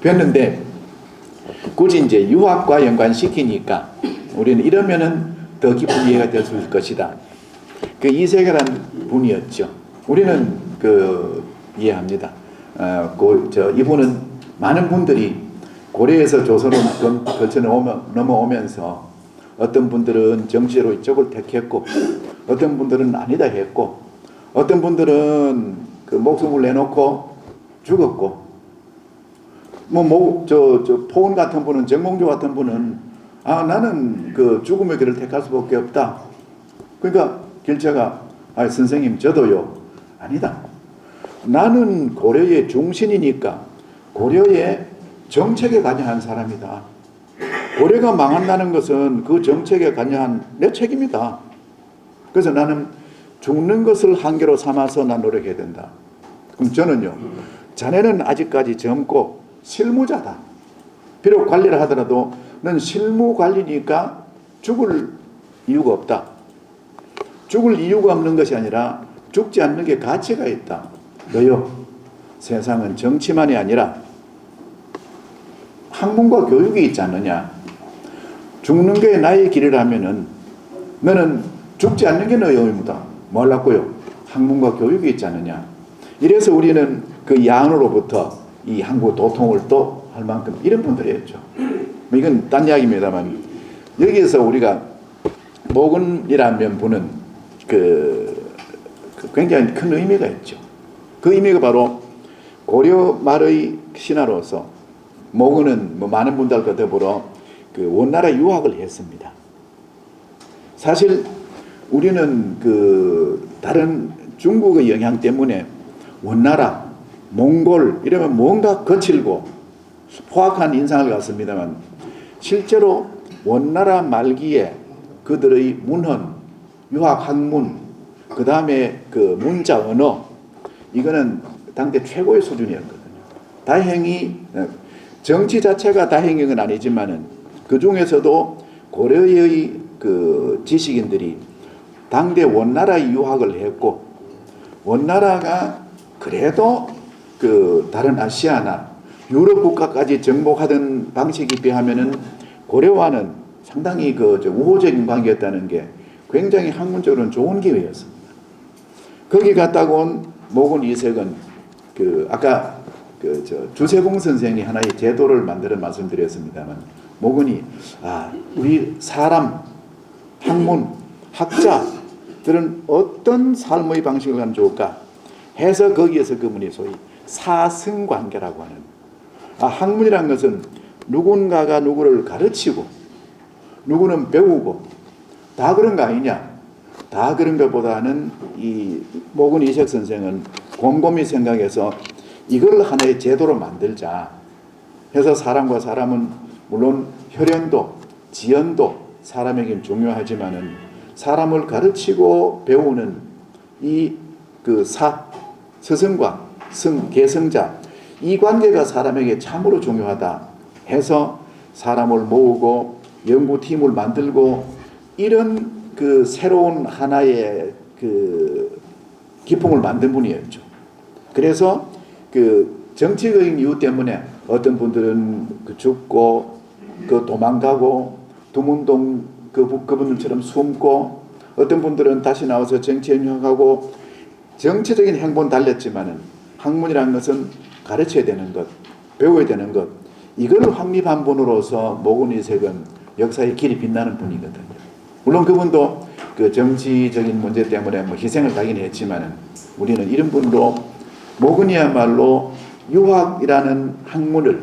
됐는데 굳이 이제 유학과 연관시키니까 우리는 이러면은 더 깊은 이해가 될 수 있을 것이다. 그 이세계란 분이었죠. 우리는 그 이해합니다. 이분은 많은 분들이 고려에서 조선으로 거쳐 넘어오면서 어떤 분들은 정치로 이쪽을 택했고 어떤 분들은 아니다 했고 어떤 분들은 그 목숨을 내놓고 죽었고 포은 같은 분은 정몽주 같은 분은 나는 그 죽음의 길을 택할 수밖에 없다. 그러니까 길자가 선생님 저도요. 아니다. 나는 고려의 중신이니까 고려의 정책에 관여한 사람이다. 고려가 망한다는 것은 그 정책에 관여한 내 책임이다. 그래서 나는 죽는 것을 한계로 삼아서 난 노력해야 된다. 그럼 저는요. 자네는 아직까지 젊고 실무자다. 비록 관리를 하더라도 넌 실무 관리니까 죽을 이유가 없다. 죽을 이유가 없는 것이 아니라 죽지 않는 게 가치가 있다. 너요. 세상은 정치만이 아니라 학문과 교육이 있지 않느냐. 죽는 게 나의 길이라면은 너는 죽지 않는 게 너의 의무다. 뭐라고요? 학문과 교육이 있지 않느냐. 이래서 우리는 그 양으로부터 이 한국 도통을 또 할 만큼 이런 분들이었죠. 이건 딴 이야기입니다만 여기에서 우리가 모근이라는 분은 그 굉장히 큰 의미가 있죠. 그 의미가 바로 고려 말의 신하로서 모근은 많은 분들과 더불어 그 원나라 유학을 했습니다. 사실 우리는 그 다른 중국의 영향 때문에 원나라, 몽골 이러면 뭔가 거칠고 포악한 인상을 갖습니다만 실제로 원나라 말기에 그들의 문헌, 유학 학문, 그 다음에 그 문자 언어 이거는 당대 최고의 수준이었거든요. 다행히 정치 자체가 다행인 건 아니지만은 그 중에서도 고려의 그 지식인들이 당대 원나라에 유학을 했고 원나라가 그래도 그 다른 아시아나 유럽 국가까지 정복하던 방식에 비하면은 고려와는 상당히 우호적인 관계였다는 게 굉장히 학문적으로는 좋은 기회였습니다. 거기 갔다가 온 모근 이색은 아까 주세봉 선생이 하나의 제도를 만들어 말씀드렸습니다만 모근이 우리 사람, 학문, 학자들은 어떤 삶의 방식을 하면 좋을까 해서 거기에서 그분이 소위 사승관계라고 하는 학문이란 것은 누군가가 누구를 가르치고 누구는 배우고 다 그런 거 아니냐. 다 그런 것보다는 이 모근 이색 선생은 곰곰이 생각해서 이걸 하나의 제도로 만들자 해서 사람과 사람은 물론 혈연도 지연도 사람에겐 중요하지만은 사람을 가르치고 배우는 이 스승과 계승자 이 관계가 사람에게 참으로 중요하다 해서 사람을 모으고 연구팀을 만들고 이런 새로운 하나의 기풍을 만든 분이었죠. 그래서 정치적인 이유 때문에 어떤 분들은 죽고 도망가고 두문동 그분들처럼 숨고 어떤 분들은 다시 나와서 정치에 유학하고 정치적인 행보는 달렸지만은 학문이라는 것은 가르쳐야 되는 것, 배워야 되는 것 이걸 확립한 분으로서 모근 이색은 역사의 길이 빛나는 분이거든요. 물론 그분도 정치적인 문제 때문에 희생을 당긴 했지만은 우리는 이런 분으로 모근이야말로 유학이라는 학문을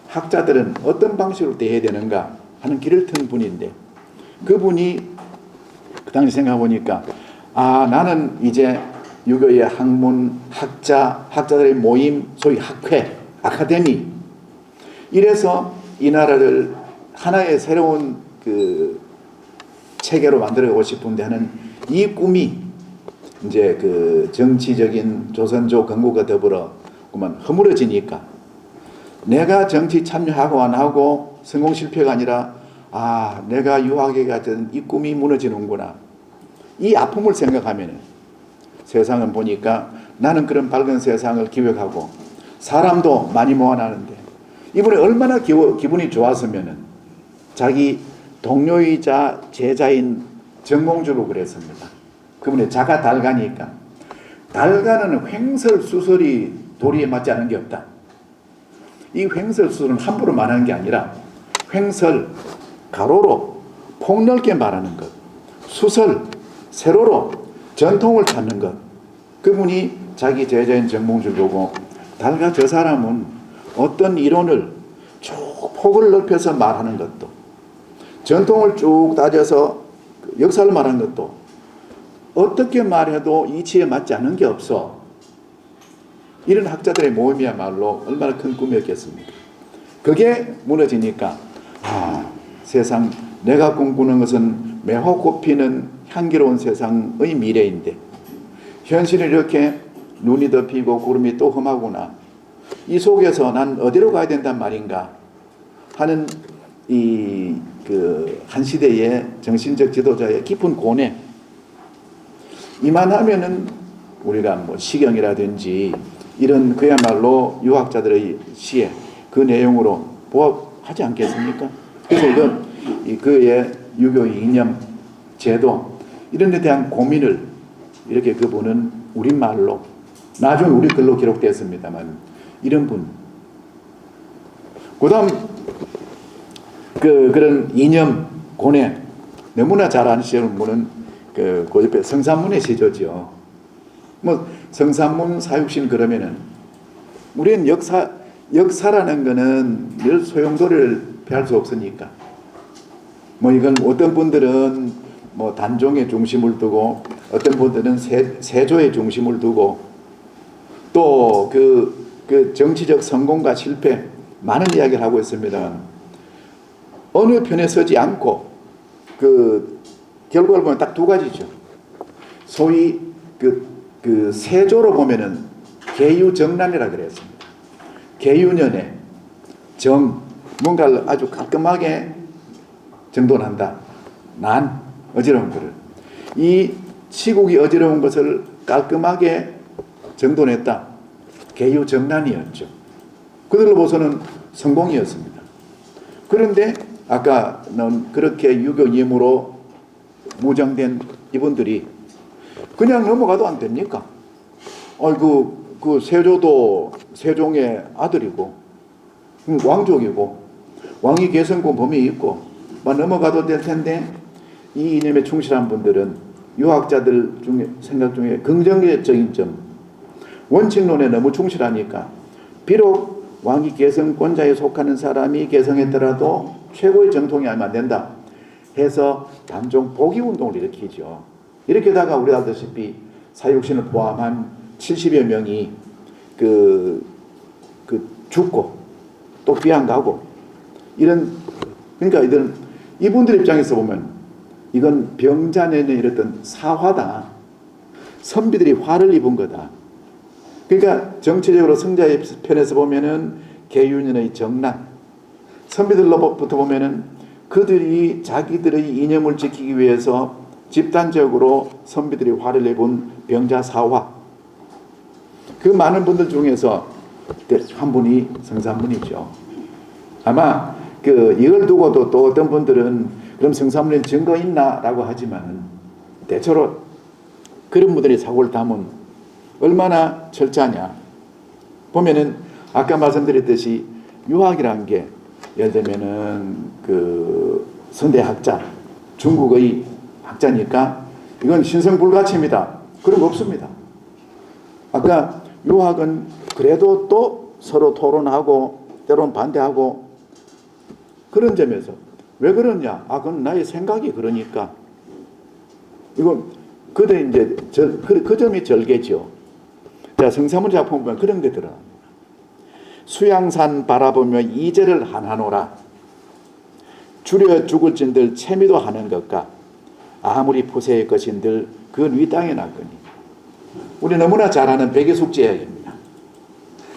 학자들은 어떤 방식으로 대해야 되는가 하는 길을 튼 분인데 그분이 그 당시 생각해보니까 나는 이제 유교의 학문, 학자들의 모임, 소위 학회, 아카데미 이래서 이 나라를 하나의 새로운 체계로 만들어가고 싶은데 하는 이 꿈이 이제 정치적인 조선조 건국과 더불어 그만 허물어지니까 내가 정치 참여하고 안 하고 성공 실패가 아니라 내가 유학에 갔던 이 꿈이 무너지는구나. 이 아픔을 생각하면은 세상은 보니까 나는 그런 밝은 세상을 기획하고 사람도 많이 모아나는데 이분이 얼마나 기분이 좋았으면은 자기 동료이자 제자인 정몽주로 그랬습니다. 그분의 자가 달가니까 달가는 횡설수설이 도리에 맞지 않은 게 없다. 이 횡설수설은 함부로 말하는 게 아니라 횡설, 가로로 폭넓게 말하는 것, 수설, 세로로 전통을 찾는 것. 그분이 자기 제자인 정몽주를 보고 달가 저 사람은 어떤 이론을 쭉 폭을 넓혀서 말하는 것도, 전통을 쭉 따져서 역사를 말하는 것도, 어떻게 말해도 이치에 맞지 않은 게 없어. 이런 학자들의 모임이야말로 얼마나 큰 꿈이었겠습니까? 그게 무너지니까 세상 내가 꿈꾸는 것은 매화꽃 피는 향기로운 세상의 미래인데 현실은 이렇게 눈이 덮이고 구름이 또 험하구나. 이 속에서 난 어디로 가야 된단 말인가 하는 한 시대의 정신적 지도자의 깊은 고뇌. 이만하면은 우리가 뭐 시경이라든지 이런 그야말로 유학자들의 시에 그 내용으로 부합하지 않겠습니까? 그래서 이건 그의 유교 이념, 제도 이런 데 대한 고민을 이렇게 그분은 우리말로 나중에 우리 글로 기록되었습니다만 이런 분. 그 다음 그런 이념, 고뇌 너무나 잘 아시는 분은 그 옆에 성산문의 시조죠. 뭐 성산문 사육신 그러면은 우리는 역사라는 거는 늘 소용돌이를 피할 수 없으니까 뭐 이건 어떤 분들은 뭐 단종의 중심을 두고 어떤 분들은 세조의 중심을 두고 또 그 정치적 성공과 실패 많은 이야기를 하고 있습니다만 어느 편에 서지 않고 그 결과를 보면 딱 두 가지죠. 소위 그 세조로 보면은 계유정난이라 그랬습니다. 계유년에 뭔가를 아주 깔끔하게 정돈한다. 난 어지러운 것을. 이 시국이 어지러운 것을 깔끔하게 정돈했다. 계유정난이었죠. 그들로 봐서는 성공이었습니다. 그런데 아까는 그렇게 유교 이념으로 무장된 이분들이 그냥 넘어가도 안 됩니까? 그 세조도 세종의 아들이고 왕족이고 왕위 계승권 범위 있고 넘어가도 될 텐데 이 이념에 충실한 분들은 유학자들 중에 생각 중에 긍정적인 점 원칙론에 너무 충실하니까 비록 왕위 계승권자에 속하는 사람이 계승했더라도 최고의 정통이 하면 안 된다 해서 단종 복위 운동을 일으키죠. 이렇게다가 우리 알다시피 사육신을 포함한 70여 명이 죽고 또 귀양 가고 그러니까 이분들 입장에서 보면 이건 병자년에 이랬던 사화다. 선비들이 화를 입은 거다. 그러니까 정치적으로 승자의 편에서 보면은 계윤년의 정난, 선비들로부터 보면은 그들이 자기들의 이념을 지키기 위해서 집단적으로 선비들이 화를 내본 병자 사화. 그 많은 분들 중에서 한 분이 성산문이죠. 아마 이걸 두고도 또 어떤 분들은 그럼 성산문에 증거 있나라고 하지만 대체로 그런 분들이 사고를 담은 얼마나 철저하냐 보면은 아까 말씀드렸듯이 유학이라는 게 예를 들면은 선대학자 중국의 학자니까 이건 신성불가침이다 그런 거 없습니다. 아까 유학은 그래도 또 서로 토론하고 때로는 반대하고 그런 점에서 왜 그러냐? 그건 나의 생각이 그러니까 이건 그때 이제 그 점이 절개죠. 자, 성사문 작품 보면 그런 게 들어갑니다. 수양산 바라보며 이제를 하나노라. 줄여 죽을진들 채미도 하는 것과 아무리 푸세의 것인들 그 위 땅에 났거니. 우리 너무나 잘 아는 백의숙제 이야기입니다.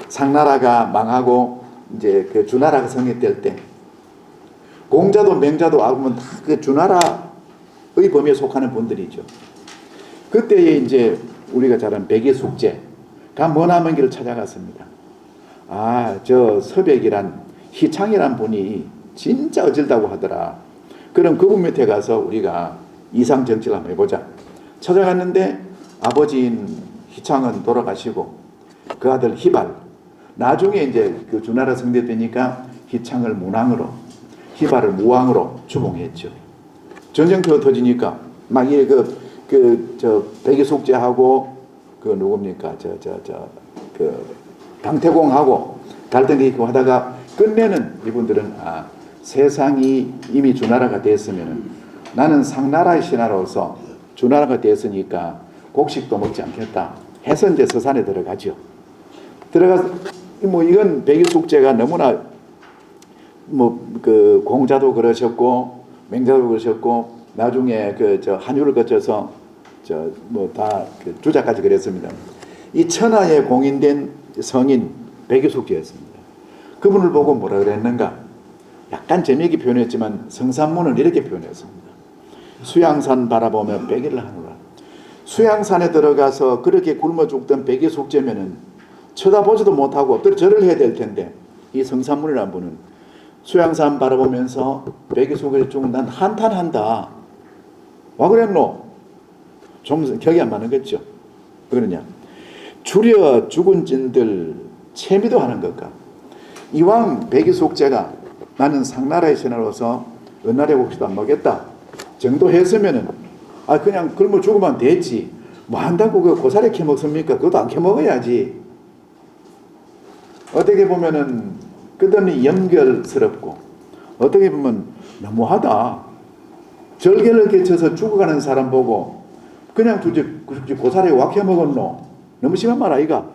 상나라가 망하고 이제 주나라가 성립될 때 공자도 맹자도 알면 다 주나라의 범위에 속하는 분들이죠. 그때에 이제 우리가 잘 아는 백의숙제가 머나먼 길을 찾아갔습니다. 저 서백이란 희창이란 분이 진짜 어질다고 하더라. 그럼 그분 밑에 가서 우리가 이상 정치를 한번 해보자. 찾아갔는데 아버지인 희창은 돌아가시고 그 아들 희발. 나중에 이제 그 주나라 성대 되니까 희창을 문왕으로, 희발을 무왕으로 추봉했죠. 전쟁터가 터지니까 막 이게 저 백이숙제하고 그 누굽니까 그 강태공하고 갈등이 있고 하다가 끝내는 이분들은 세상이 이미 주나라가 됐으면은 나는 상나라의 신하로서 주나라가 됐으니까 곡식도 먹지 않겠다 해서 이제 서산에 들어가죠. 들어가서 뭐 이건 백이숙제가 너무나 뭐 그 공자도 그러셨고 맹자도 그러셨고 나중에 그 저 한유를 거쳐서 저 뭐 다 그 주자까지 그랬습니다. 이 천하에 공인된 성인 백이숙제였습니다. 그분을 보고 뭐라 그랬는가? 약간 재미있게 표현했지만 성산문을 이렇게 표현했습니다. 수양산 바라보며 백일을 하노라. 수양산에 들어가서 그렇게 굶어 죽던 백이숙제면은 쳐다보지도 못하고 엎드려 절을 해야 될 텐데 이 성산문이라는 분은 수양산 바라보면서 백이숙제를 죽은 난 한탄한다. 와 그랬노? 좀 격이 안 맞는 거죠. 왜 그러냐? 줄여 죽은 진들 체미도 하는 것과 이왕 백이숙제가 나는 상나라의 신하로서 은나라의 곡식도 안 먹겠다 정도 했으면은 그냥 굶어 죽으면 됐지 뭐 한다고 그 고사리 캐먹습니까? 그것도 안 캐먹어야지. 어떻게 보면은 끝없이 연결스럽고 어떻게 보면 너무하다. 절개를 개쳐서 죽어가는 사람 보고 그냥 두지 고사리 와 캐먹었노? 너무 심한 말 아이가?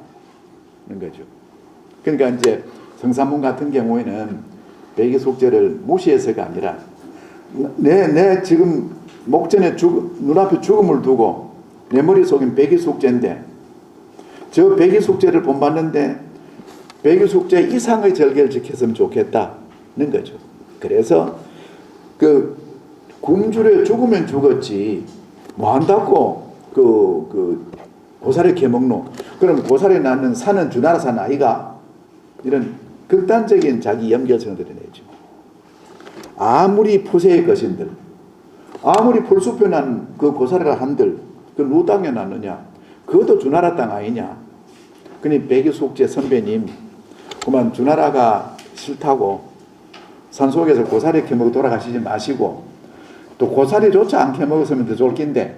그런 거죠. 그러니까 이제 성산문 같은 경우에는 백이숙제를 무시해서가 아니라 내 지금 목전에 눈앞에 죽음을 두고 내 머릿속엔 백이숙제인데 저 백이숙제를 본받는데 백이숙제 이상의 절개를 지켰으면 좋겠다는 거죠. 그래서 그 굶주려 죽으면 죽었지 뭐 한다고 그 고사리 캐먹노? 그럼 고사리 낳는 산은 주나라 산 아이가? 이런 극단적인 자기 연결성을 드러내죠. 아무리 푸세의 것인들 아무리 풀숲에 난 그 고사리를 한들 그 누 땅에 났느냐? 그것도 주나라 땅 아니냐? 그니 백이숙제 선배님 그만 주나라가 싫다고 산속에서 고사리 캐먹고 돌아가시지 마시고 또 고사리조차 안 캐먹었으면 더 좋을 낀데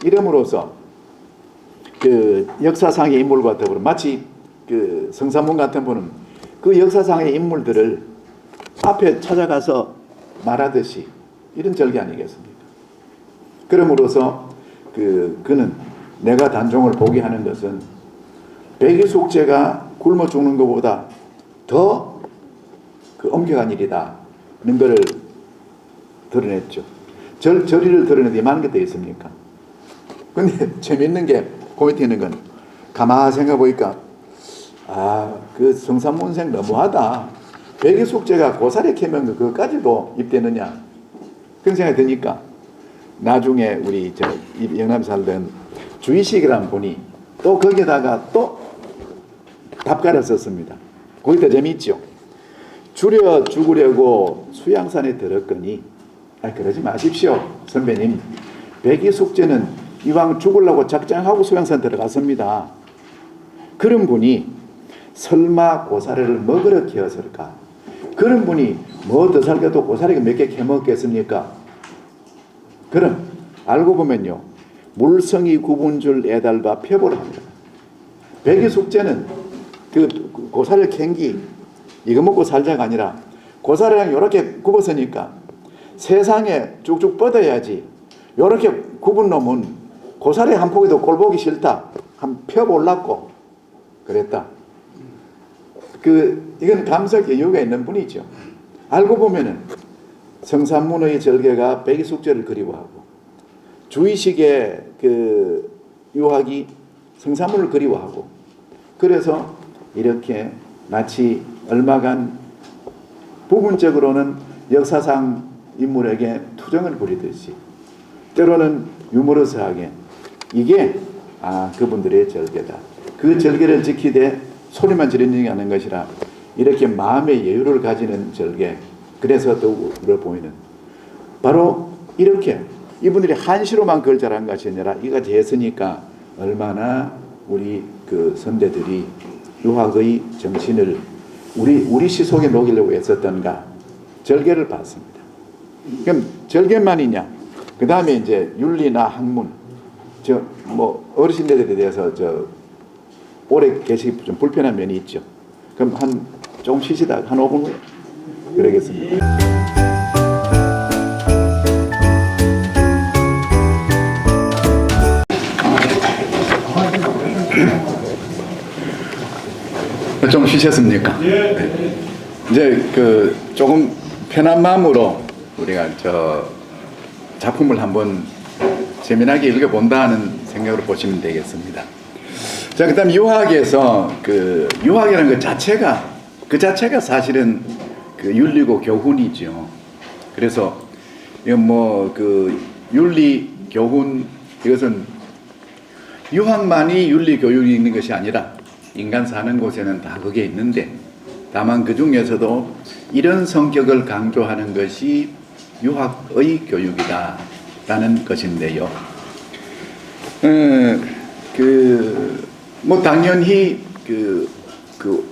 이름으로써 그 역사상의 인물과 더불어 마치 그 성산문 같은 분은 그 역사상의 인물들을 앞에 찾아가서 말하듯이 이런 절개 아니겠습니까? 그럼으로써 그는 내가 단종을 보게 하는 것은 백이숙제가 굶어 죽는 것보다 더 그 엄격한 일이다는 것을 드러냈죠. 절의를 드러내도 이만한 게 더 있습니까? 근데 재밌는 게 포인트 있는 건 가만히 생각해 보니까 그 성산문생 너무하다. 백이숙제가 고사리 캐면 그것까지도 입대느냐 그런 생각이 드니까 나중에 우리 영남에 살던 주의식이라는 분이 또 거기에다가 또 답가를 썼습니다. 거기 더 재미있죠. 줄여 죽으려고 수양산에 들었거니 그러지 마십시오 선배님. 백이숙제는 이왕 죽으려고 작정하고 수양산 들어갔습니다. 그런 분이 설마 고사리를 먹으러 기었을까? 그런 분이 뭐 더 살게도 고사리가 몇 개 캐먹겠습니까? 그럼 알고 보면요 물성이 구분줄 애달바 표보를 합니다. 백이숙제는 그 고사리를 캔기 이거 먹고 살자가 아니라 고사리랑 이렇게 굽었으니까 세상에 쭉쭉 뻗어야지 이렇게 굽은 놈은 고사리 한 포기도 꼴보기 싫다 한 펴볼랐고 그랬다. 이건 감석 여유가 있는 분이죠. 알고 보면은 성산문의 절개가 백이숙제를 그리워하고 주의식의 유학이 성산문을 그리워하고 그래서 이렇게 마치 얼마간 부분적으로는 역사상 인물에게 투정을 부리듯이 때로는 유머러스하게 이게 그분들의 절개다. 그 절개를 지키되 소리만 지르는 게 아닌 것이라 이렇게 마음의 여유를 가지는 절개 그래서 더욱 우러 보이는 바로 이렇게 이분들이 한시로만 그걸 잘한 것이 아니라 이까지 했으니까 얼마나 우리 그 선대들이 유학의 정신을 우리 시속에 녹이려고 애썼던가 절개를 받습니다. 그럼 절개만이냐? 그 다음에 이제 윤리나 학문, 뭐 어르신들에 대해서 오래 계시기 좀 불편한 면이 있죠. 그럼 조금 쉬시다 한 5분 후에 그러겠습니다. 좀 쉬셨습니까? 네. 이제 조금 편한 마음으로 우리가 작품을 한번 재미나게 읽어본다 하는 생각으로 보시면 되겠습니다. 자, 그다음 유학에서 유학이라는 그 자체가 사실은 윤리고 교훈이죠. 그래서 이건 윤리 교훈, 이것은 유학만이 윤리 교육이 있는 것이 아니라 인간 사는 곳에는 다 그게 있는데, 다만 그 중에서도 이런 성격을 강조하는 것이 유학의 교육이다라는 것인데요. 뭐 당연히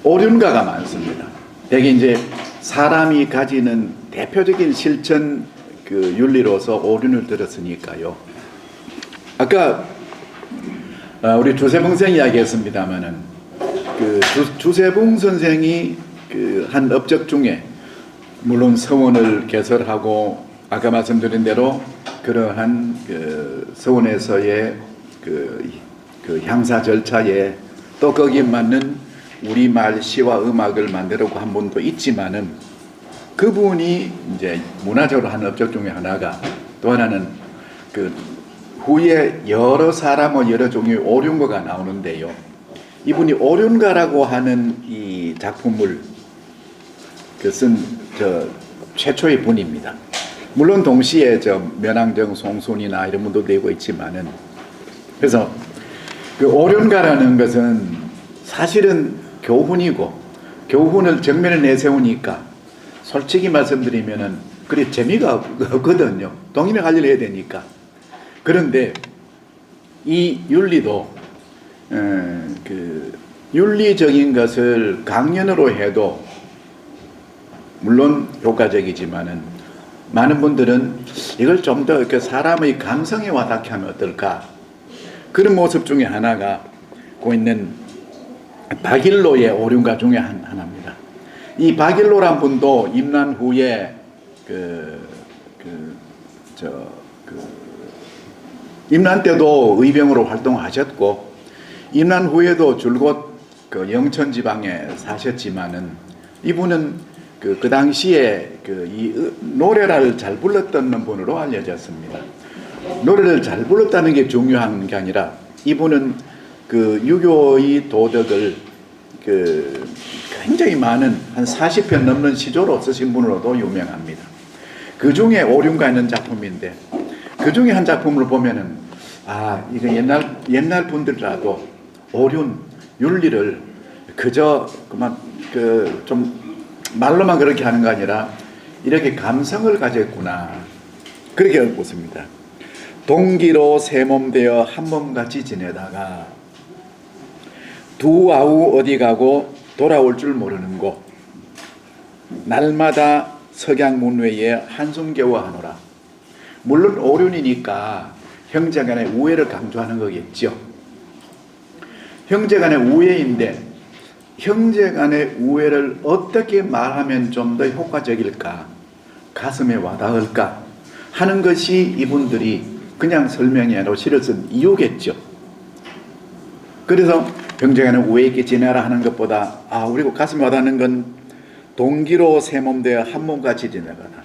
오륜가가 많습니다. 대개 이제 사람이 가지는 대표적인 실천 윤리로서 오륜을 들었으니까요. 아까 우리 주세봉 선생 이야기했습니다마는 주세봉 선생이 한 업적 중에 물론 서원을 개설하고 아까 말씀드린 대로 그러한 서원에서의 향사 절차에 또 거기에 맞는 우리말 시와 음악을 만들려고 한 분도 있지만은 그분이 이제 문화적으로 한 업적 중에 하나가, 또 하나는 후에 여러 사람의 여러 종류의 오륜가가 나오는데요. 이분이 오륜가라고 하는 이 작품을 쓴 최초의 분입니다. 물론 동시에 면왕정, 송순이나 이런 분도 되고 있지만은, 그래서 오륜가라는 것은 사실은 교훈이고, 교훈을 정면에 내세우니까 솔직히 말씀드리면은 그리 재미가 없거든요. 동인의 관리를 해야 되니까. 그런데 이 윤리도 윤리적인 것을 강연으로 해도 물론 효과적이지만은, 많은 분들은 이걸 좀 더 사람의 감성에 와닿게 하면 어떨까, 그런 모습 중에 하나가 고 있는 박일로의 오륜가 중에 하나입니다. 이 박일로란 분도 임난 후에 임난 때도 의병으로 활동하셨고, 임난 후에도 줄곧 영천 지방에 사셨지만은, 이분은 그 당시에 이 노래를 잘 불렀던 분으로 알려졌습니다. 노래를 잘 불렀다는 게 중요한 게 아니라, 이분은 유교의 도덕을 굉장히 많은 한 40편 넘는 시조로 쓰신 분으로도 유명합니다. 그 중에 오륜가 있는 작품인데, 그 중에 한 작품을 보면은 이거 옛날 분들이라도 오륜 윤리를 그저 그만 좀 말로만 그렇게 하는 거 아니라 이렇게 감성을 가졌구나, 그렇게 알고 있습니다. 동기로 세 몸 되어 한 몸같이 지내다가 두 아우 어디 가고 돌아올 줄 모르는 곳, 날마다 석양문외에 한숨 겨워 하노라. 물론 오륜이니까 형제간의 우애를 강조하는 거겠죠. 형제간의 우애인데, 형제간의 우애를 어떻게 말하면 좀 더 효과적일까, 가슴에 와닿을까 하는 것이 이분들이 그냥 설명회로 시를 쓴 이유겠죠. 그래서 형제간의 우애 있게 지내라 하는 것보다 우리가 가슴에 와닿는 건 동기로 세 몸 되어 한 몸같이 지내거나,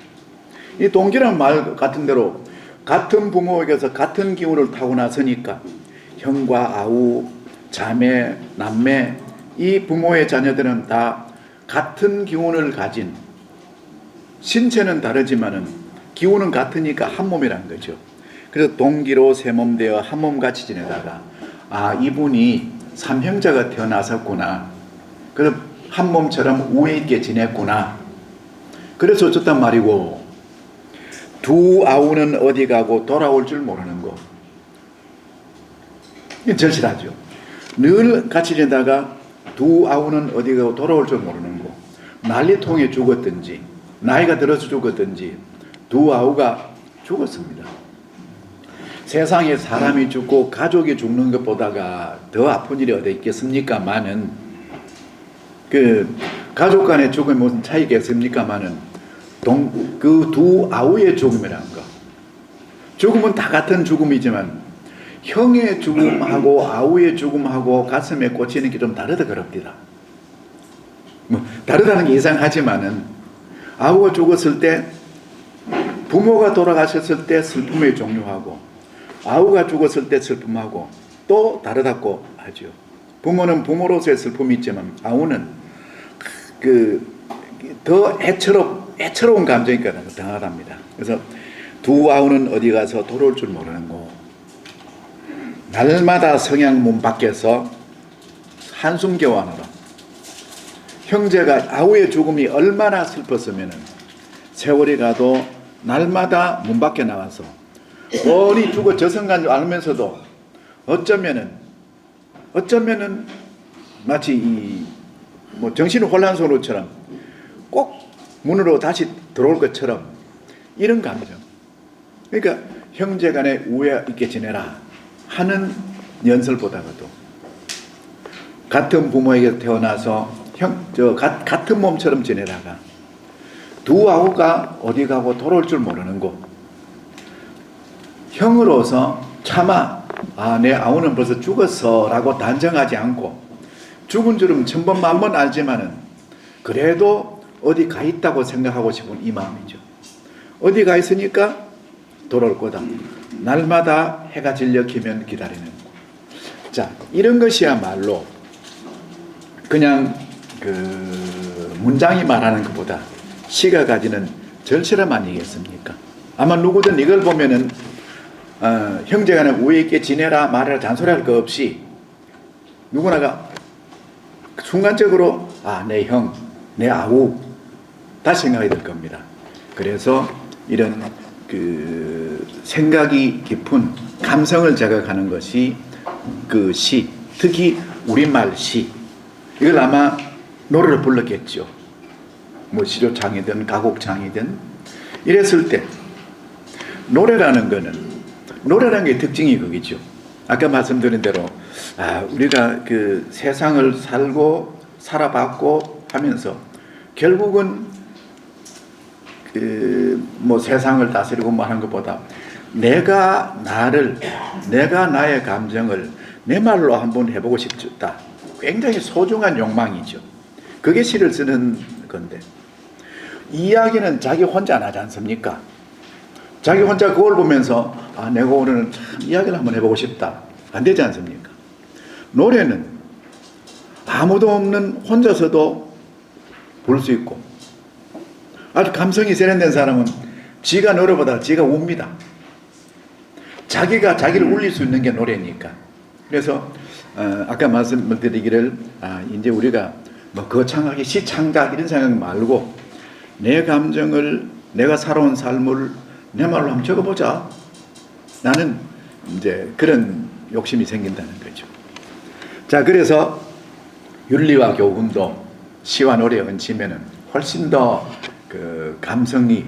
이 동기라는 말 같은 대로 같은 부모에게서 같은 기운을 타고 나서니까 형과 아우, 자매, 남매, 이 부모의 자녀들은 다 같은 기운을 가진, 신체는 다르지만은 기운은 같으니까 한 몸이란 거죠. 그래서 동기로 세 몸 되어 한 몸같이 지내다가 이분이 삼형제가 태어나셨구나, 그래서 한 몸처럼 우애 있게 지냈구나, 그래서 어쨌단 말이고, 두 아우는 어디 가고 돌아올 줄 모르는 거, 이게 절실하죠. 늘 같이 지내다가 두 아우는 어디 가고 돌아올 줄 모르는 거. 난리통에 죽었든지 나이가 들어서 죽었든지 두 아우가 죽었습니다. 세상에 사람이 죽고 가족이 죽는 것보다가 더 아픈 일이 어디 있겠습니까마는 그 가족 간의 죽음이 무슨 차이가 있습니까마는 그 두 아우의 죽음이라는 거. 죽음은 다 같은 죽음이지만 형의 죽음하고 아우의 죽음하고 가슴에 꽂히는 게 좀 다르다 그럽니다. 뭐 다르다는 게 이상하지만은 아우가 죽었을 때 부모가 돌아가셨을 때 슬픔의 종류하고 아우가 죽었을 때 슬픔하고 또 다르다고 하죠. 부모는 부모로서의 슬픔이 있지만 아우는 더 애처로운 감정이니까 당하답니다. 그래서 두 아우는 어디 가서 돌아올 줄 모르는 거. 날마다 성양 문 밖에서 한숨 겨워하느라 형제가 아우의 죽음이 얼마나 슬펐으면 세월이 가도 날마다 문 밖에 나와서 뻔히 죽어 저승간 줄 알면서도 어쩌면은 마치 뭐 정신 혼란스러움처럼 꼭 문으로 다시 들어올 것처럼 이런 감정. 그러니까 형제간에 우애 있게 지내라 하는 연설보다도 같은 부모에게 태어나서 같은 몸처럼 지내다가 두 아우가 어디 가고 돌아올 줄 모르는 거. 형으로서 차마 내 아우는 벌써 죽었어 라고 단정하지 않고 죽은 줄은 천번 만번 알지만은 그래도 어디 가 있다고 생각하고 싶은 이 마음이죠. 어디 가 있으니까 돌아올 거다. 날마다 해가 질려 키면 기다리는 거. 자, 이런 것이야말로 그냥 문장이 말하는 것보다 시가 가지는 절실함 아니겠습니까? 아마 누구든 이걸 보면은 형제간에 우애 있게 지내라 말해라 잔소리할 거 없이 누구나가 순간적으로 내 형, 내 아우 다 생각이 들 겁니다. 그래서 이런 생각이 깊은 감성을 자극하는 것이 그 시, 특히 우리말 시. 이걸 아마 노래를 불렀겠죠. 뭐 시조창이든 가곡창이든 이랬을 때 노래라는 게 특징이 거기죠. 아까 말씀드린 대로 우리가 그 세상을 살아봤고 하면서 결국은 뭐 세상을 다스리고 뭐 하는 것보다 내가 나의 감정을 내 말로 한번 해보고 싶다. 굉장히 소중한 욕망이죠. 그게 시를 쓰는 건데 이야기는 자기 혼자 안 하지 않습니까? 자기 혼자 그걸 보면서 내가 오늘은 참 이야기를 한번 해보고 싶다. 안 되지 않습니까? 노래는 아무도 없는 혼자서도 부를 수 있고 아주 감성이 세련된 사람은 지가 노래보다 지가 웁니다. 자기가 자기를 울릴 수 있는 게 노래니까. 그래서 아까 말씀드리기를 이제 우리가 뭐 거창하게 시창작 이런 생각 말고 내 감정을 내가 살아온 삶을 내 말로 한번 적어보자. 나는 이제 그런 욕심이 생긴다는 거죠. 자, 그래서 윤리와 교훈도 시와 노래에 얹히면은 훨씬 더 그 감성이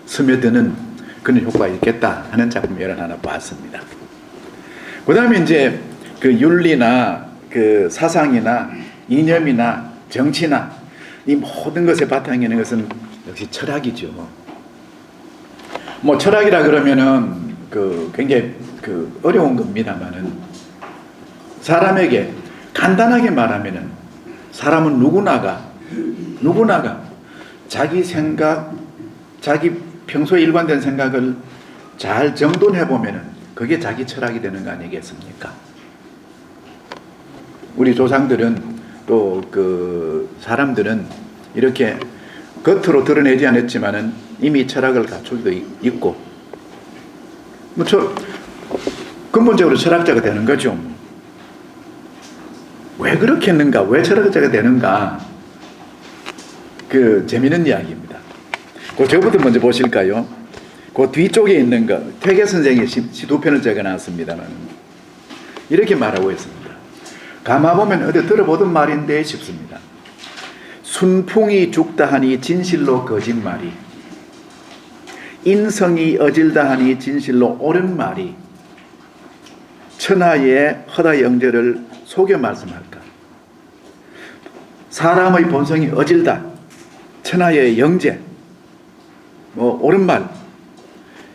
스며드는 그런 효과가 있겠다 하는 작품을 하나 봤습니다. 그 다음에 이제 그 윤리나 그 사상이나 이념이나 정치나 이 모든 것의 바탕에 있는 것은 역시 철학이죠. 뭐 철학이라 그러면은 굉장히 어려운 겁니다만은 사람에게 간단하게 말하면은 사람은 누구나가 자기 생각, 자기 평소에 일관된 생각을 잘 정돈해 보면은 그게 자기 철학이 되는 거 아니겠습니까? 우리 조상들은 또 사람들은 이렇게 겉으로 드러내지 않았지만은 이미 철학을 갖추고 있고, 근본적으로 철학자가 되는 거죠. 왜 그렇게 했는가? 왜 철학자가 되는가? 재미있는 이야기입니다. 저부터 먼저 보실까요? 그 뒤쪽에 있는 거, 퇴계 선생의 시 두 편을 적어놨습니다만, 이렇게 말하고 있습니다. 가마보면 어디 들어보던 말인데 싶습니다. 순풍이 죽다 하니 진실로 거짓말이, 인성이 어질다 하니 진실로 옳은 말이, 천하의 허다 영절을 속여 말씀할까. 사람의 본성이 어질다, 천하의 영재, 옳은 말.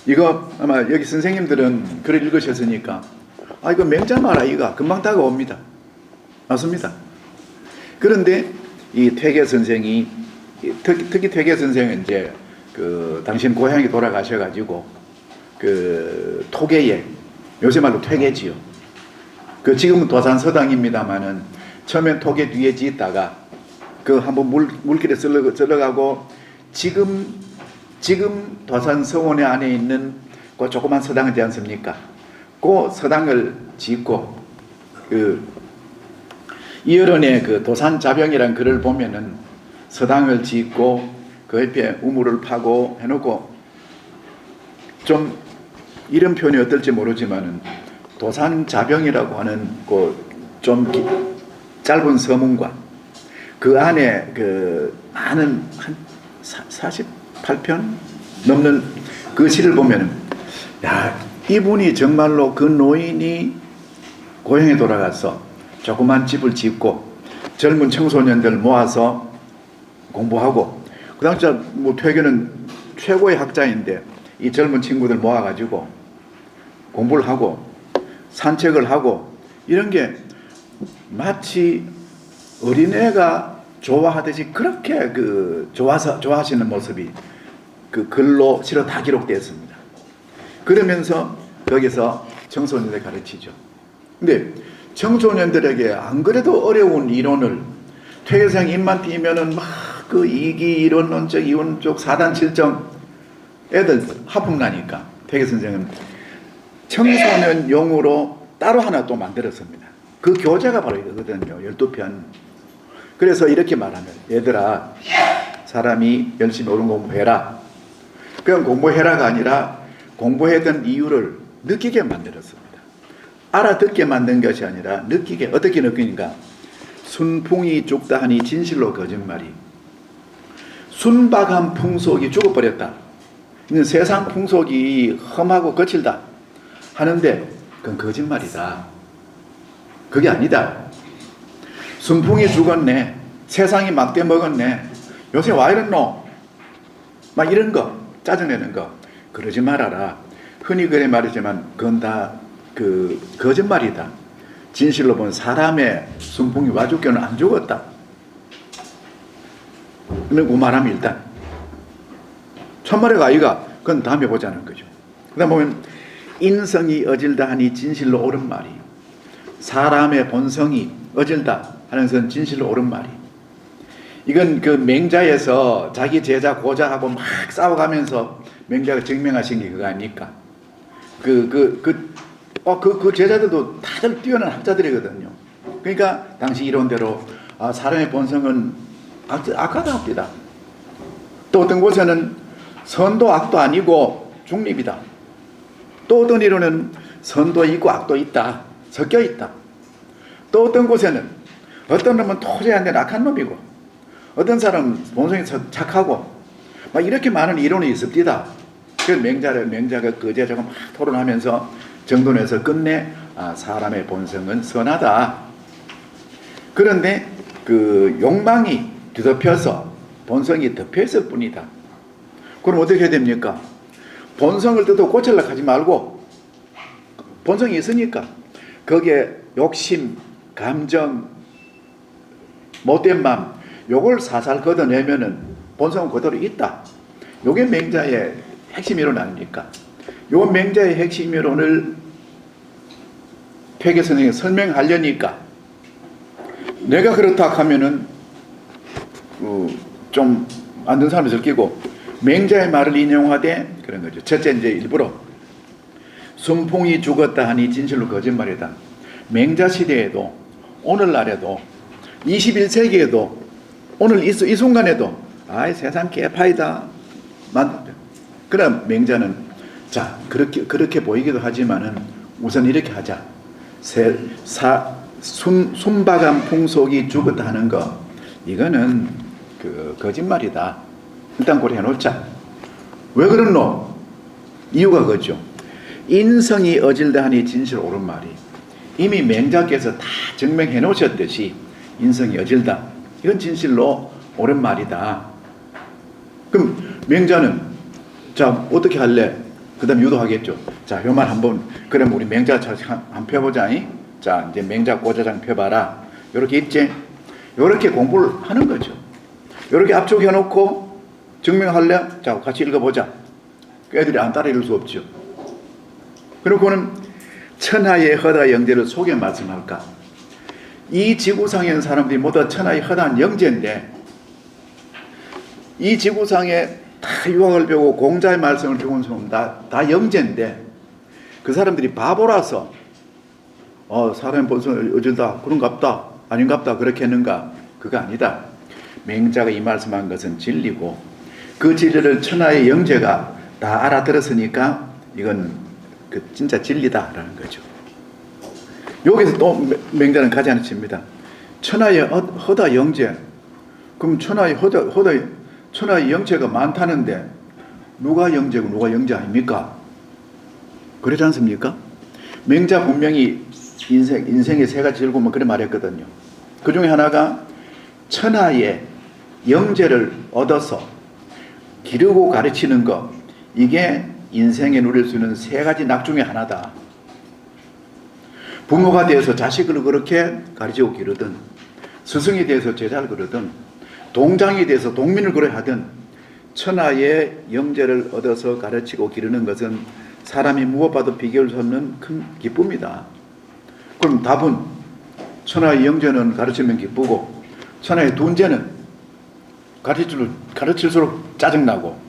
이거 아마 여기 선생님들은 글을 읽으셨으니까 이거 맹자말 아이가 금방 다가옵니다. 맞습니다. 그런데 이 퇴계 선생이 특히 퇴계 선생은 이제 당신 고향이 돌아가셔가지고 토계에, 요새 말로 퇴계지요. 지금은 도산서당입니다만은 처음엔 토계 뒤에 짓다가 한번 물길에 쓸러가고 지금 도산서원의 안에 있는 그 조그만 서당 있지 않습니까? 그 서당을 짓고 이어른의 도산자병이라는 글을 보면은 서당을 짓고 그 옆에 우물을 파고 해놓고, 좀 이런 표현이 어떨지 모르지만은 도산자병이라고 하는 좀 짧은 서문과 그 안에 많은 한 48편 넘는 그 시를 보면은, 야, 이분이 정말로 그 노인이 고향에 돌아가서 조그만 집을 짓고 젊은 청소년들 모아서 공부하고, 그 당시 퇴계는 최고의 학자인데 이 젊은 친구들 모아가지고 공부를 하고 산책을 하고, 이런 게 마치 어린애가 좋아하듯이 그렇게 좋아하시는 모습이 글로 실어 다 기록되었습니다. 그러면서 거기서 청소년들 가르치죠. 근데 청소년들에게 안 그래도 어려운 이론을 퇴계상 입만 띄면은 이기 이론론적 이론적 사단칠정 애들 하품 나니까 퇴계 선생은 청소년용으로 따로 하나 또 만들었습니다. 그 교재가 바로 이거거든요. 12편. 그래서 이렇게 말하면, 얘들아, 사람이 열심히 옳은 공부해라. 그냥 공부해라가 아니라 공부했던 이유를 느끼게 만들었습니다. 알아듣게 만든 것이 아니라 느끼게. 어떻게 느끼는가? 순풍이 죽다 하니 진실로 거짓말이. 순박한 풍속이 죽어버렸다. 세상 풍속이 험하고 거칠다 하는데 그건 거짓말이다. 그게 아니다. 순풍이 죽었네. 세상이 막대 먹었네. 요새 와 이랬노? 막 이런 거, 짜증내는 거. 그러지 말아라. 흔히 그래 말이지만 그건 다 거짓말이다. 진실로 본 사람의 순풍이 와 죽기는 안 죽었다. 그 말하면 일단 천만의 아이가 그건 다음에 보자는 거죠. 그 다음 보면 인성이 어질다 하니 진실로 옳은 말이, 사람의 본성이 어질다 하는 것은 진실로 옳은 말이. 이건 맹자에서 자기 제자 고자하고 막 싸워가면서 맹자가 증명하신 게 그거 아닙니까? 그 제자들도 다들 뛰어난 학자들이거든요. 그러니까 당시 이론대로 사람의 본성은 악하다 합니다. 또 어떤 곳에는 선도 악도 아니고 중립이다. 또 어떤 이론은 선도 있고 악도 있다. 섞여 있다. 또 어떤 곳에는 어떤 놈은 도저히 안 되는 악한 놈이고 어떤 사람은 본성이 착하고 막 이렇게 많은 이론이 있습니다. 그래서 맹자가 그제저거 막 토론하면서 정돈해서 끝내 사람의 본성은 선하다. 그런데 욕망이 뒤덮여서 본성이 덮여있을 뿐이다. 그럼 어떻게 해야 됩니까? 본성을 뜯어 고치려고 하지 말고, 본성이 있으니까 거기에 욕심, 감정, 못된 마음, 요걸 살살 걷어내면은 본성은 그대로 있다. 요게 맹자의 핵심 이론 아닙니까? 요 맹자의 핵심 이론을 퇴계 선생님이 설명하려니까 내가 그렇다 하면은 좀 안 듣는 사람이 들키고 맹자의 말을 인용하되 그런 거죠. 첫째, 이제 일부러 순풍이 죽었다 하니 진실로 거짓말이다. 맹자 시대에도 오늘날에도 21세기에도 오늘 이 순간에도 세상 개파이다. 그럼 맹자는 자 그렇게 보이기도 하지만은 우선 이렇게 하자. 순박한 풍속이 죽었다 하는 거, 이거는 거짓말이다. 일단 고려 해놓자. 왜 그러노? 이유가 그죠. 인성이 어질다 하니 진실 옳은 말이, 이미 맹자께서 다 증명해 놓으셨듯이 인성이 어질다, 이건 진실로 옳은 말이다. 그럼 맹자는 자 어떻게 할래? 그 다음 유도하겠죠. 자, 요 말 한번, 그럼 우리 맹자 한번 펴보자. 자, 이제 맹자 고자장 펴봐라. 요렇게 있지? 요렇게 공부를 하는 거죠. 요렇게 압축해놓고 증명할래? 자, 같이 읽어보자. 애들이 안 따라 읽을 수 없죠. 그리고는 천하의 허다 영재를 속여 말씀할까? 이 지구상에 있는 사람들이 모두 천하의 허다한 영재인데, 이 지구상에 다 유학을 배우고 공자의 말씀을 배운 사람 다 영재인데, 그 사람들이 바보라서 사람이 벌써 어질다, 그런갑다, 아닌갑다, 그렇게 했는가? 그거 아니다. 맹자가 이 말씀한 것은 진리고, 그 진리를 천하의 영재가 다 알아들었으니까 이건 진짜 진리다라는 거죠. 여기서 또 맹자는 가지 않습니다. 천하의 허다 영재. 그럼 천하의 천하의 영재가 많다는데 누가 영재고 누가 영재 아닙니까? 그러지 않습니까? 맹자 분명히 인생의 세 가지 즐거움을 그래 말했거든요. 그 중에 하나가 천하의 영재를 얻어서 기르고 가르치는 것, 이게 인생에 누릴 수 있는 세 가지 낙 중에 하나다. 부모가 되어서 자식을 그렇게 가르치고 기르든, 스승이 되어서 제자를 기르든, 동장이 되어서 동민을 그래 하든, 천하의 영재를 얻어서 가르치고 기르는 것은 사람이 무엇봐도 비교할 수 없는 큰 기쁨이다. 그럼 답은 천하의 영재는 가르치면 기쁘고, 천하의 둔재는 가르칠수록 짜증나고,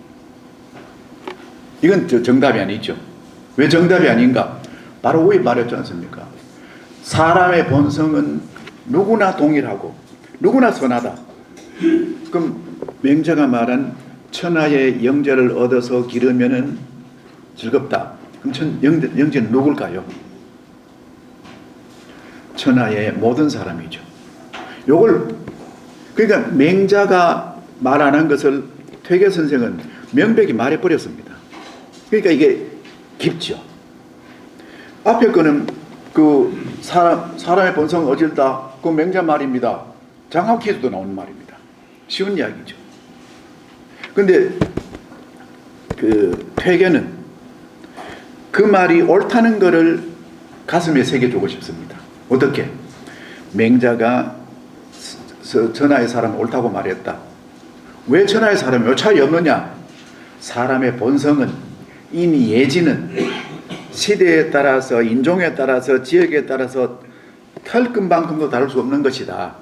이건 정답이 아니죠. 왜 정답이 아닌가? 바로 왜 말했지 않습니까? 사람의 본성은 누구나 동일하고 누구나 선하다. 그럼 맹자가 말한 천하의 영재를 얻어서 기르면은 즐겁다. 그럼 영재는 누굴까요? 천하의 모든 사람이죠. 요걸, 그러니까 맹자가 말 안 한 것을 퇴계 선생은 명백히 말해버렸습니다. 그러니까 이게 깊죠. 앞에 거는 사람의 본성은 어질다, 그 맹자 말입니다. 장학기에서도 나오는 말입니다. 쉬운 이야기죠. 근데 퇴계는 그 말이 옳다는 것을 가슴에 새겨주고 싶습니다. 어떻게? 맹자가 천하의 사람은 옳다고 말했다. 왜 천하의 사람이 왜 차이 없느냐? 사람의 본성은, 인예지는 시대에 따라서, 인종에 따라서, 지역에 따라서 털끝만큼도 다를 수 없는 것이다.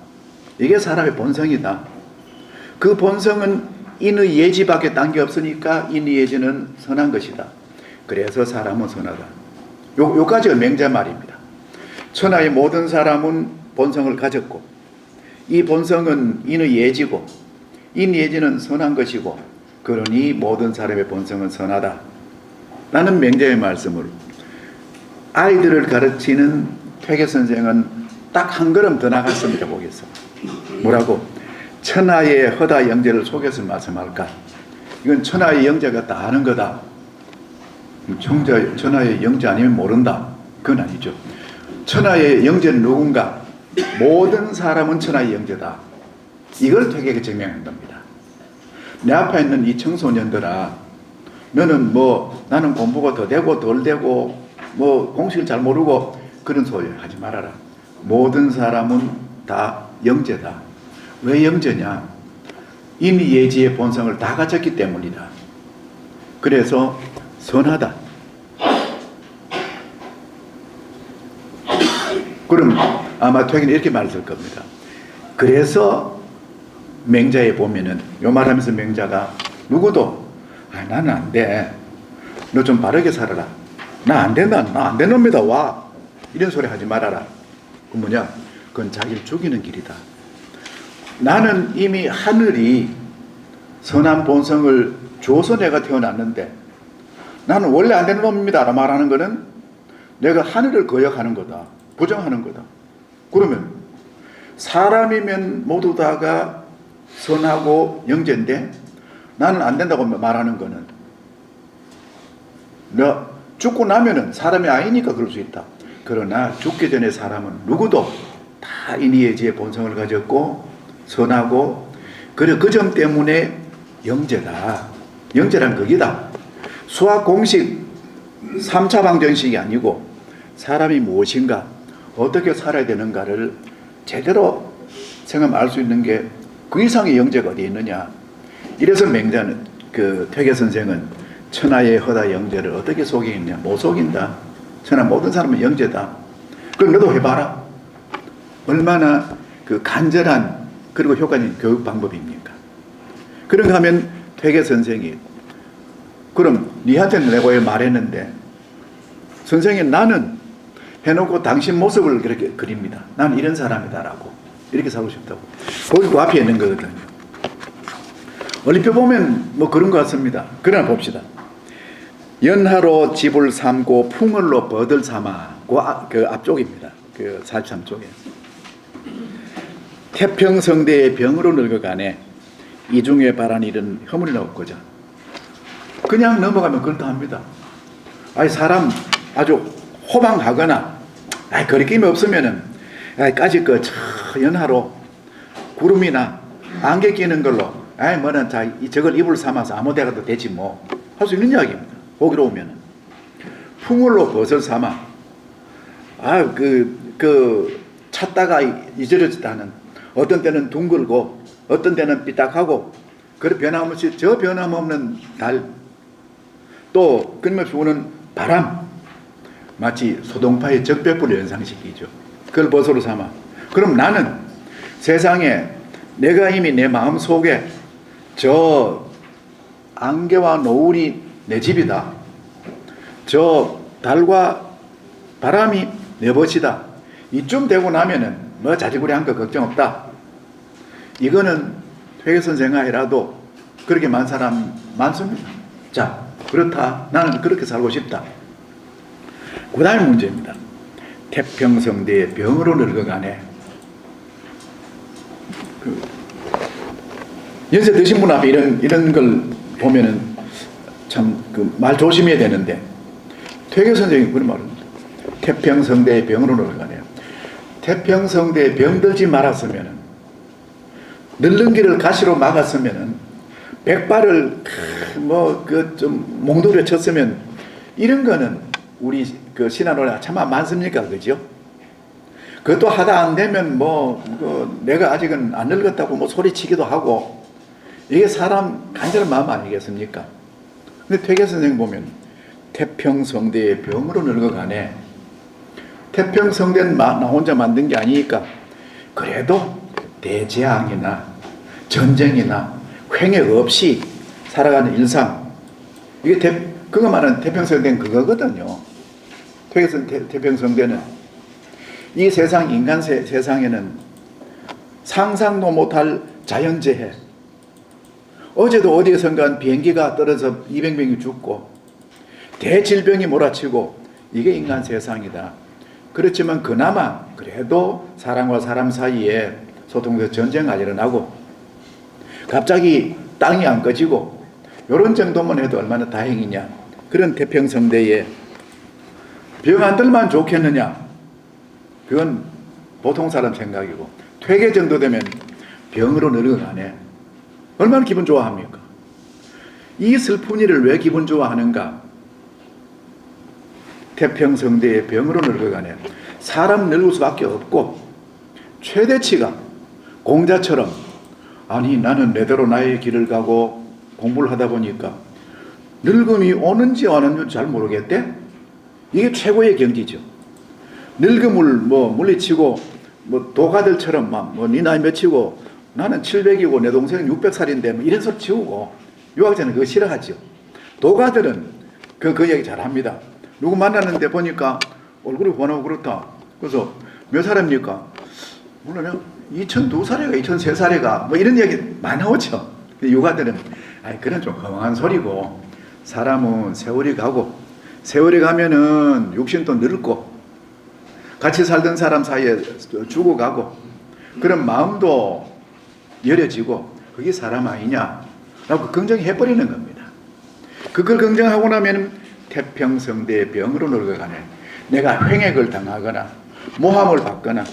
이게 사람의 본성이다. 그 본성은 인의 예지밖에 딴 게 없으니까 인의 예지는 선한 것이다. 그래서 사람은 선하다. 요까지가 맹자 말입니다. 천하의 모든 사람은 본성을 가졌고, 이 본성은 인의 예지고, 인의 예지는 선한 것이고, 그러니 모든 사람의 본성은 선하다. 라는 맹자의 말씀을 아이들을 가르치는 퇴계 선생은 딱 한 걸음 더 나갔습니다. 보겠어. 뭐라고? 천하의 허다 영재를 속여서 말씀할까? 이건 천하의 영재가 다 아는 거다. 천하의 영재 아니면 모른다. 그건 아니죠. 천하의 영재는 누군가? 모든 사람은 천하의 영재다. 이걸 퇴계가 증명한 겁니다. 내 앞에 있는 이 청소년들아, 너는 나는 공부가 더 되고 덜 되고 공식을 잘 모르고 그런 소리 하지 말아라. 모든 사람은 다 영재다. 왜 영재냐? 인예지의 본성을 다 가졌기 때문이다. 그래서 선하다. 그럼 아마 퇴계는 이렇게 말했을 겁니다. 그래서 맹자에 보면은 요 말하면서 맹자가 누구도 나는 안 돼. 너 좀 바르게 살아라. 나 안 된다. 나 안 되는 놈이다. 와. 이런 소리 하지 말아라. 그 뭐냐? 그건 자기를 죽이는 길이다. 나는 이미 하늘이 선한 본성을 줘서 내가 태어났는데 나는 원래 안 되는 놈입니다. 말하는 거는 내가 하늘을 거역하는 거다. 부정하는 거다. 그러면 사람이면 모두 다가 선하고 영재인데 나는 안 된다고 말하는 거는 너 죽고 나면은 사람이 아니니까 그럴 수 있다. 그러나 죽기 전에 사람은 누구도 다 인의의 지혜 본성을 가졌고 선하고 그래 그 점 때문에 영재다. 영재란 거기다. 수학 공식 3차 방정식이 아니고 사람이 무엇인가 어떻게 살아야 되는가를 제대로 생각하면 알 수 있는 게 그 이상의 영재가 어디 있느냐. 이래서 맹자는 그 퇴계 선생은 천하의 허다 영재를 어떻게 속이겠냐. 못 속인다. 천하 모든 사람은 영재다. 그럼 너도 해봐라. 얼마나 그 간절한 그리고 효과적인 교육 방법입니까? 그런가 하면 퇴계 선생이 그럼 니한테는 내가 왜 말했는데 선생님 나는 해놓고 당신 모습을 그렇게 그립니다. 나는 이런 사람이다라고 이렇게 살고 싶다고. 거기 그 앞에 있는 거거든요. 얼핏 보면 뭐 그런 것 같습니다. 그러나 봅시다. 연하로 집을 삼고 풍을로 버들 삼아 그 앞쪽입니다. 그 43쪽에 태평성대의 병으로 늙어가네 이중에 바란 일은 허물이 없고자. 그냥 넘어가면 그렇다 합니다. 아니 사람 아주 호방하거나 거리낌이 없으면은 까짓 거 연하로 구름이나 안개 끼는 걸로 뭐는 저걸 이불 삼아서 아무 데 가도 되지 뭐 할 수 있는 이야기입니다. 거기로 오면은 풍울로 벗을 삼아 찾다가 잊어졌다는 어떤 때는 둥글고 어떤 때는 삐딱하고 그 변함없이 저 변함없는 달 또 끊임없이 오는 바람 마치 소동파의 적벽불을 연상시키죠. 그걸 벗으로 삼아. 그럼 나는 세상에 내가 이미 내 마음속에 저 안개와 노을이 내 집이다. 저 달과 바람이 내 벗이다. 이쯤 되고 나면은 뭐 자지구레한 거 걱정 없다. 이거는 퇴계 선생 아니라도 그렇게 많은 사람 많습니다. 자, 그렇다. 나는 그렇게 살고 싶다. 그 다음에 문제입니다. 태평성대의 병으로 늙어가네. 연세 드신 분 앞에 이런 걸 보면은 참 말 조심해야 되는데 퇴계 선생님이 그런 말입니다. 태평성대의 병으로 늙어가네. 태평성대에 병들지 말았으면은 늙는 길을 가시로 막았으면은 백발을 좀 몽돌에 쳤으면 이런 거는 우리 그 신화론에 참 많습니까? 그죠? 그것도 하다 안 되면 내가 아직은 안 늙었다고 소리치기도 하고 이게 사람 간절한 마음 아니겠습니까? 근데 퇴계 선생 보면 태평성대의 병으로 늙어가네. 태평성대는 나 혼자 만든 게 아니니까 그래도 대재앙이나 전쟁이나 횡해 없이 살아가는 일상 이게 그거 말하는 태평성대는 그거거든요. 태평성대는 이 세상 인간 세상에는 상상도 못할 자연재해 어제도 어디에선가 비행기가 떨어져 200명이 죽고 대질병이 몰아치고 이게 인간 세상이다. 그렇지만 그나마 그래도 사람과 사람 사이에 소통돼서 전쟁이 일어나고 갑자기 땅이 안 꺼지고 이런 정도만 해도 얼마나 다행이냐. 그런 태평성대에 병 안 들만 좋겠느냐. 그건 보통 사람 생각이고 퇴계 정도 되면 병으로 늙어가네. 얼마나 기분 좋아합니까? 이 슬픈 일을 왜 기분 좋아하는가? 태평성대의 병으로 늙어가네. 사람 늙을 수밖에 없고 최대치가 공자처럼 아니 나는 내대로 나의 길을 가고 공부를 하다 보니까 늙음이 오는지 안 오는지 잘 모르겠대. 이게 최고의 경지죠. 늙음을 물리치고 도가들처럼 네 나이 몇이고 나는 700이고 내 동생은 600살인데 이런 소리 치우고 유학자는 그거 싫어하죠. 도가들은 그 얘기 잘합니다. 누구 만났는데 보니까 얼굴이 훤하고 그렇다. 그래서 몇 살입니까? 물론 2002살이가 2003살이가 이런 얘기 많이 나오죠. 유가들은 그런 좀 허망한 소리고 사람은 세월이 가고 세월이 가면은 육신도 늙고 같이 살던 사람 사이에 죽어가고 그런 마음도 여려지고 그게 사람 아니냐 라고 긍정해버리는 겁니다. 그걸 긍정하고 나면 태평성대의 병으로 늙어가네. 내가 횡액을 당하거나 모함을 받거나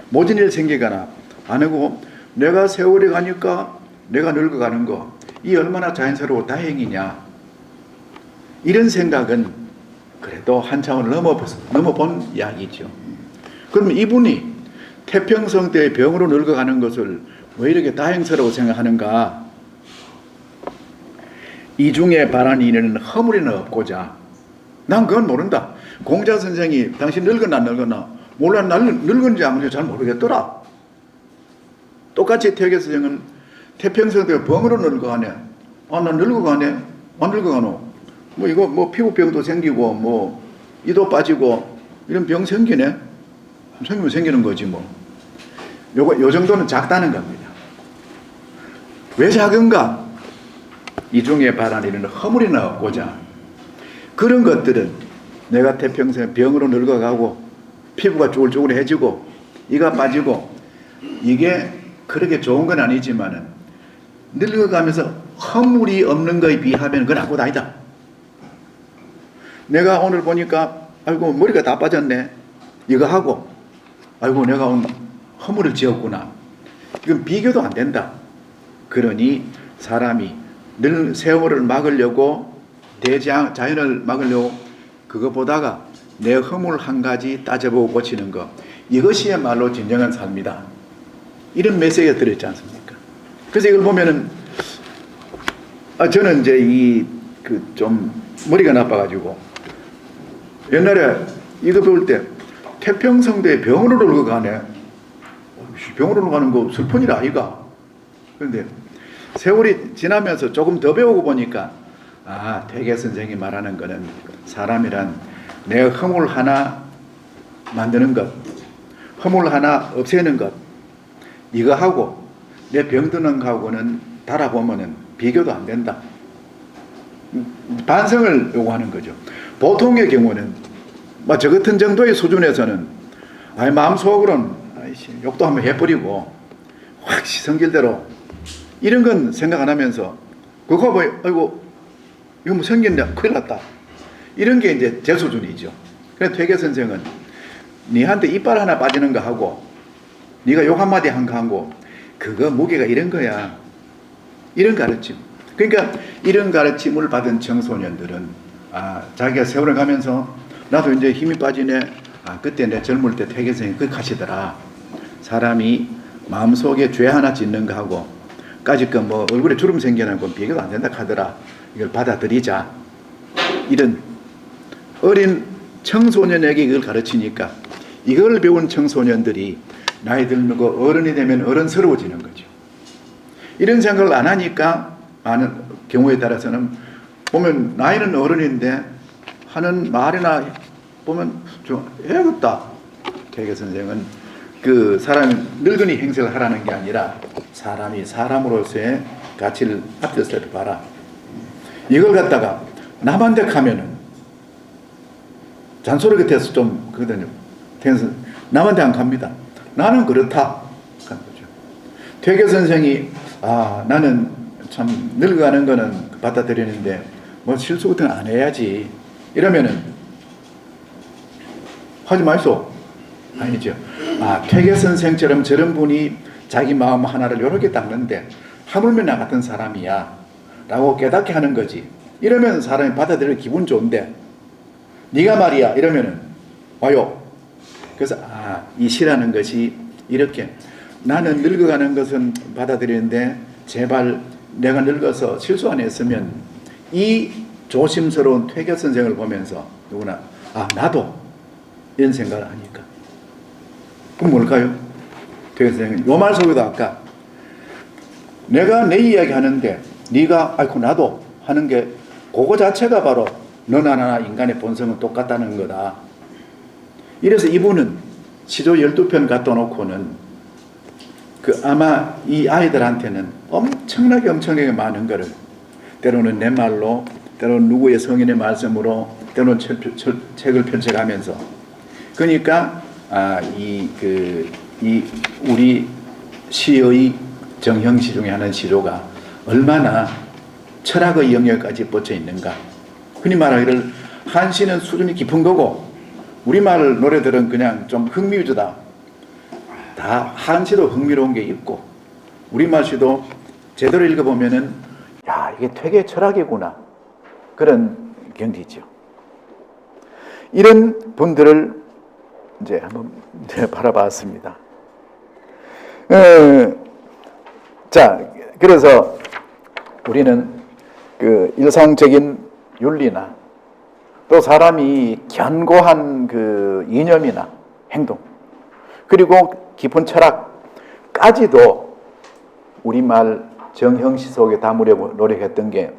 모진 일 생기거나 안 하고 내가 세월이 가니까 내가 늙어가는 거 이 얼마나 자연스러워 다행이냐 이런 생각은 그래도 한참을 넘어본 이야기죠. 그러면 이분이 태평성대의 병으로 늙어가는 것을 왜 이렇게 다행스러워 생각하는가? 이 중에 바라는 이는 허물이는 없고자. 난 그건 모른다. 공자 선생이 당신 늙었나 안 늙었나 몰라. 난 늙은지 안 늙은지 잘 모르겠더라. 똑같이 태계 선생은 태평성대 병으로 늙어가네. 아, 난 늙어가네. 안 늙어가노. 뭐 이거 뭐 피부병도 생기고 뭐 이도 빠지고 이런 병 생기네. 생기면 생기는 거지 뭐. 요 정도는 작다는 겁니다. 왜 작은가? 이 중에 바라는 이는 허물이 없고자. 그런 것들은 내가 태평성 병으로 늙어가고 피부가 쭈글쭈글해지고 이가 빠지고 이게 그렇게 좋은 건 아니지만은 늙어가면서 허물이 없는 거에 비하면 그건 아무것도 아니다. 내가 오늘 보니까 아이고 머리가 다 빠졌네. 이거 하고 아이고 내가 오늘 허물을 지었구나. 이건 비교도 안 된다. 그러니 사람이 늘 세월을 막으려고 자연을 막으려고 그거 보다가 내 허물 한 가지 따져보고 고치는 것 이것이야말로 진정한 삶이다. 이런 메시지가 들어있지 않습니까? 그래서 이걸 보면은 저는 이제 좀 머리가 나빠가지고 옛날에 이거 배울 때 태평성대 병으로 늙어가네. 병으로 가는 거 슬픈 일 아이가. 그런데 세월이 지나면서 조금 더 배우고 보니까 퇴계 선생이 말하는 거는 사람이란 내 허물 하나 만드는 것, 허물 하나 없애는 것 이거 하고 내 병드는 거하고는 달아보면은 비교도 안 된다. 반성을 요구하는 거죠. 보통의 경우는 저 같은 정도의 수준에서는 마음속으로는 욕도 한번 해버리고 확 성질대로 이런 건 생각 안 하면서 그거 뭐 아이고 이거 뭐 생겼냐 큰일 났다 이런 게 이제 제 수준이죠. 그래서 퇴계 선생은 니한테 이빨 하나 빠지는 거 하고 네가 욕 한마디 한 거 하고 그거 무게가 이런 거야. 이런 가르침. 그러니까 이런 가르침을 받은 청소년들은 자기가 세월을 가면서 나도 이제 힘이 빠지네. 그때 내 젊을 때 퇴계 선생이 그렇게 하시더라. 사람이 마음속에 죄 하나 짓는 거 하고 까짓 뭐 얼굴에 주름 생기는 건 비교도 안 된다 하더라. 이걸 받아들이자. 이런 어린 청소년에게 이걸 가르치니까 이걸 배운 청소년들이 나이 들고 어른이 되면 어른스러워지는 거죠. 이런 생각을 안 하니까 많은 경우에 따라서는 보면 나이는 어른인데 하는 말이나 보면 좀 애롭다. 퇴계 선생은 그 사람이 늙은이 행세를 하라는 게 아니라 사람이 사람으로서의 가치를 앞에서 봐라. 이걸 갖다가 남한테 하면은 잔소리 같아서 좀 그러거든요. 남한테 안 갑니다. 나는 그렇다. 퇴계 선생이 나는 참 늙어가는 거는 받아들이는데 뭐 실수 같은 건 안 해야지 이러면은 하지 마이소. 아니죠. 퇴계 선생처럼 저런 분이 자기 마음 하나를 이렇게 닦는데 하물며 나 같은 사람이야 라고 깨닫게 하는 거지. 이러면 사람이 받아들이는 기분 좋은데 네가 말이야 이러면은 와요. 그래서 이 시라는 것이 이렇게 나는 늙어가는 것은 받아들이는데 제발 내가 늙어서 실수 안 했으면 이 조심스러운 퇴계 선생을 보면서 누구나 나도 이런 생각을 하니까 그럼 뭘까요? 퇴계 선생은 요 말 속에도 아까 내가 내 이야기 하는데 네가 아이고 나도 하는 게 그거 자체가 바로 너나 나나 인간의 본성은 똑같다는 거다. 이래서 이분은 시조 12편 갖다 놓고는 아마 이 아이들한테는 엄청나게 많은 거를 때로는 내 말로 때로는 누구의 성인의 말씀으로 때로는 책을 펼쳐가면서 그러니까 이 우리 시의 정형시 중에 하나는 시조가 얼마나 철학의 영역까지 뻗쳐 있는가. 흔히 말하기를 한시는 수준이 깊은 거고 우리말 노래들은 그냥 좀 흥미주다. 다 한시도 흥미로운 게 있고 우리말 시도 제대로 읽어보면은 야, 이게 되게 철학이구나. 그런 경지죠. 이런 분들을 이제 한번 바라봤습니다. 자, 그래서 우리는 그 일상적인 윤리나 또 사람이 견고한 그 이념이나 행동 그리고 깊은 철학까지도 우리말 정형시 속에 담으려고 노력했던 게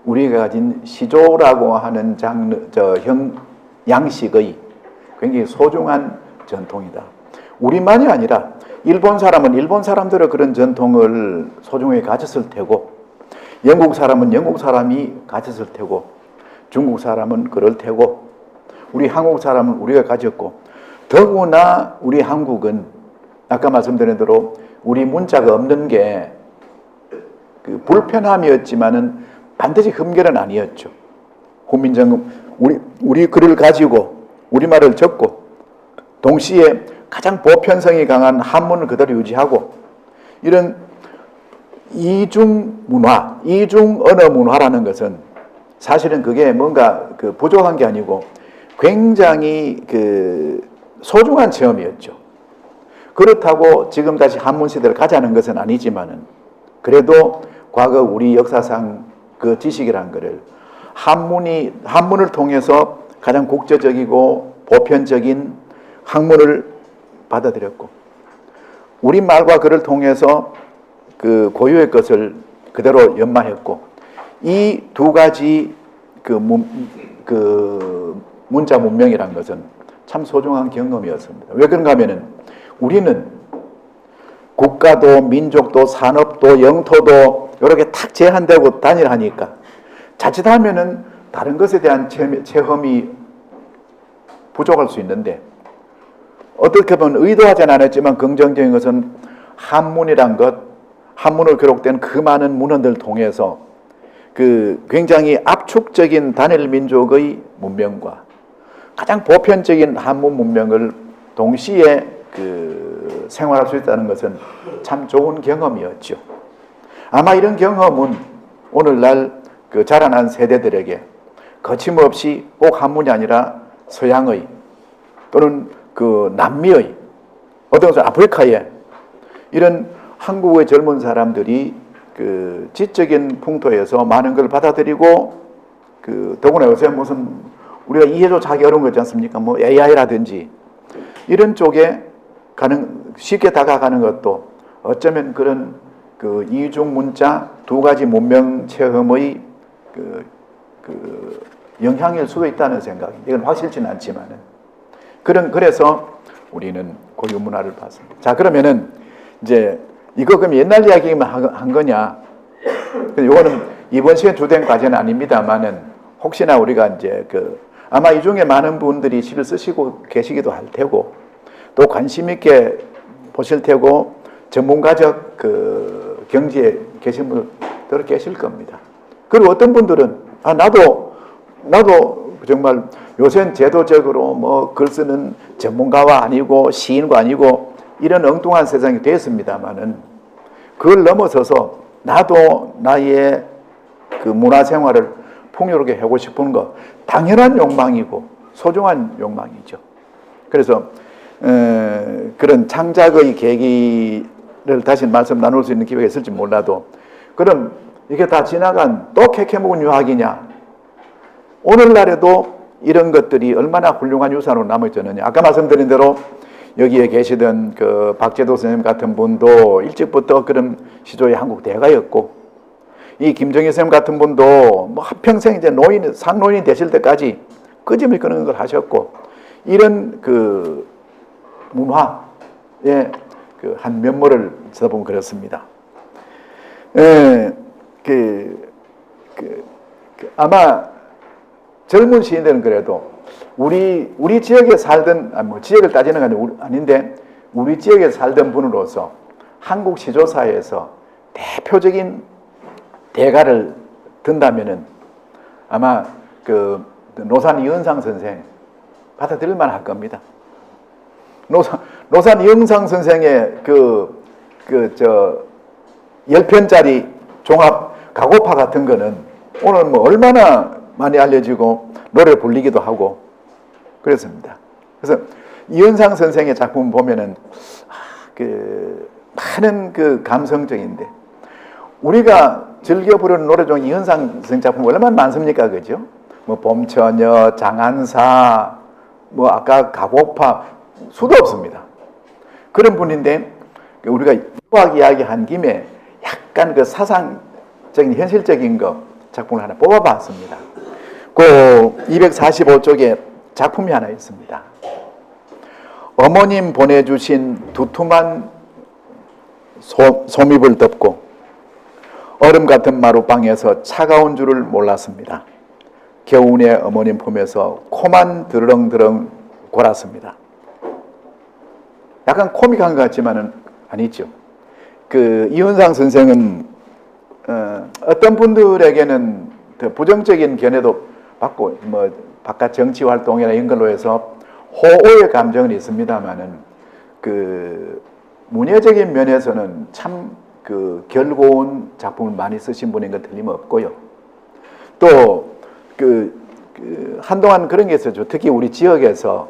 우리가 가진 시조라고 하는 양식의 굉장히 소중한 전통이다. 우리만이 아니라 일본 사람은 일본 사람들의 그런 전통을 소중하게 가졌을 테고 영국 사람은 영국 사람이 가졌을 테고 중국 사람은 그럴 테고 우리 한국 사람은 우리가 가졌고 더구나 우리 한국은 아까 말씀드린 대로 우리 문자가 없는 게 그 불편함이었지만은 반드시 흠결은 아니었죠. 훈민정음 우리 글을 가지고 우리말을 적고 동시에 가장 보편성이 강한 한문을 그대로 유지하고 이런 이중 문화, 이중 언어 문화라는 것은 사실은 그게 뭔가 그 부족한 게 아니고 굉장히 그 소중한 체험이었죠. 그렇다고 지금 다시 한문 시대를 가자는 것은 아니지만은 그래도 과거 우리 역사상 그 지식이라는 것을 한문을 통해서 가장 국제적이고 보편적인 학문을 받아들였고 우리말과 글을 통해서 그 고유의 것을 그대로 연마했고 이 두 가지 그 문자 문명이라는 것은 참 소중한 경험이었습니다. 왜 그런가 하면은 우리는 국가도 민족도 산업도 영토도 이렇게 탁 제한되고 단일하니까 자칫하면은 다른 것에 대한 체험이 부족할 수 있는데 어떻게 보면 의도하지는 않았지만 긍정적인 것은 한문이란 것, 한문으로 기록된 그 많은 문헌들을 통해서 그 굉장히 압축적인 단일 민족의 문명과 가장 보편적인 한문 문명을 동시에 그 생활할 수 있다는 것은 참 좋은 경험이었죠. 아마 이런 경험은 오늘날 그 자라난 세대들에게 거침없이 꼭 한문이 아니라 서양의 또는 그 남미의 어떤 아프리카의 이런 한국의 젊은 사람들이 그 지적인 풍토에서 많은 걸 받아들이고 그 더구나 요새 무슨 우리가 이해조차 하기 어려운 거 있지 않습니까? 뭐 AI라든지 이런 쪽에 쉽게 다가가는 것도 어쩌면 그런 그 이중 문자 두 가지 문명 체험의 그 영향일 수도 있다는 생각. 이건 확실치는 않지만은 그래서 우리는 고유 문화를 봤습니다. 자, 그러면은 이제 이거 그럼 옛날 이야기만 한 거냐? 이거는 이번 시간 주된 과제는 아닙니다만은 혹시나 우리가 이제 아마 이 중에 많은 분들이 시를 쓰시고 계시기도 할 테고 또 관심 있게 보실 테고 전문가적 그 경지에 계신 분들 계실 겁니다. 그리고 어떤 분들은 나도 정말 요새는 제도적으로 뭐 글 쓰는 전문가와 아니고 시인과 아니고 이런 엉뚱한 세상이 됐습니다만은 그걸 넘어서서 나도 나의 그 문화생활을 풍요롭게 하고 싶은 거 당연한 욕망이고 소중한 욕망이죠. 그래서 그런 창작의 계기를 다시 말씀 나눌 수 있는 기회가 있을지 몰라도 그럼 이게 다 지나간 또 캐캐묵은 유학이냐? 오늘날에도 이런 것들이 얼마나 훌륭한 유산으로 남아있었느냐. 아까 말씀드린 대로 여기에 계시던 그 박재도 선생님 같은 분도 일찍부터 그런 시조의 한국 대가였고 이 김정희 선생님 같은 분도 뭐 한평생 이제 상노인이 되실 때까지 끄집을 끄는 걸 하셨고 이런 그 문화의 그 한 면모를 써보면 그렇습니다. 아마 젊은 시인들은 그래도 우리 지역에 살던, 뭐 지역을 따지는 건 아닌데, 우리 지역에 살던 분으로서 한국 시조사에서 대표적인 대가를 든다면은 아마 그 노산 이은상 선생 받아들일 만할 겁니다. 노산 이은상 선생의 10편짜리 종합 가고파 같은 거는 오늘 뭐 얼마나 많이 알려지고 노래 불리기도 하고 그랬습니다. 그래서 이은상 선생의 작품 보면은 많은 그 감성적인데 우리가 즐겨 부르는 노래 중 이은상 선생 작품 얼마나 많습니까, 그죠? 뭐 봄처녀, 장안사, 뭐 아까 가고파 수도 없습니다. 그런 분인데 우리가 유학 이야기 한 김에 약간 그 사상적인 현실적인 거 작품을 하나 뽑아봤습니다. 그 245쪽에 작품이 하나 있습니다. 어머님 보내주신 두툼한 솜잎을 덮고 얼음 같은 마루방에서 차가운 줄을 몰랐습니다. 겨우내 어머님 품에서 코만 드렁드렁 골았습니다. 약간 코믹한 것 같지만은 아니죠. 그 이은상 선생은 어떤 분들에게는 부정적인 견해도 받고 뭐 바깥 정치 활동이나 이런 걸로 해서 호오의 감정은 있습니다만은 그 문예적인 면에서는 참 그 결고운 작품을 많이 쓰신 분인 것 틀림없고요. 또 한동안 그런 게 있었죠. 특히 우리 지역에서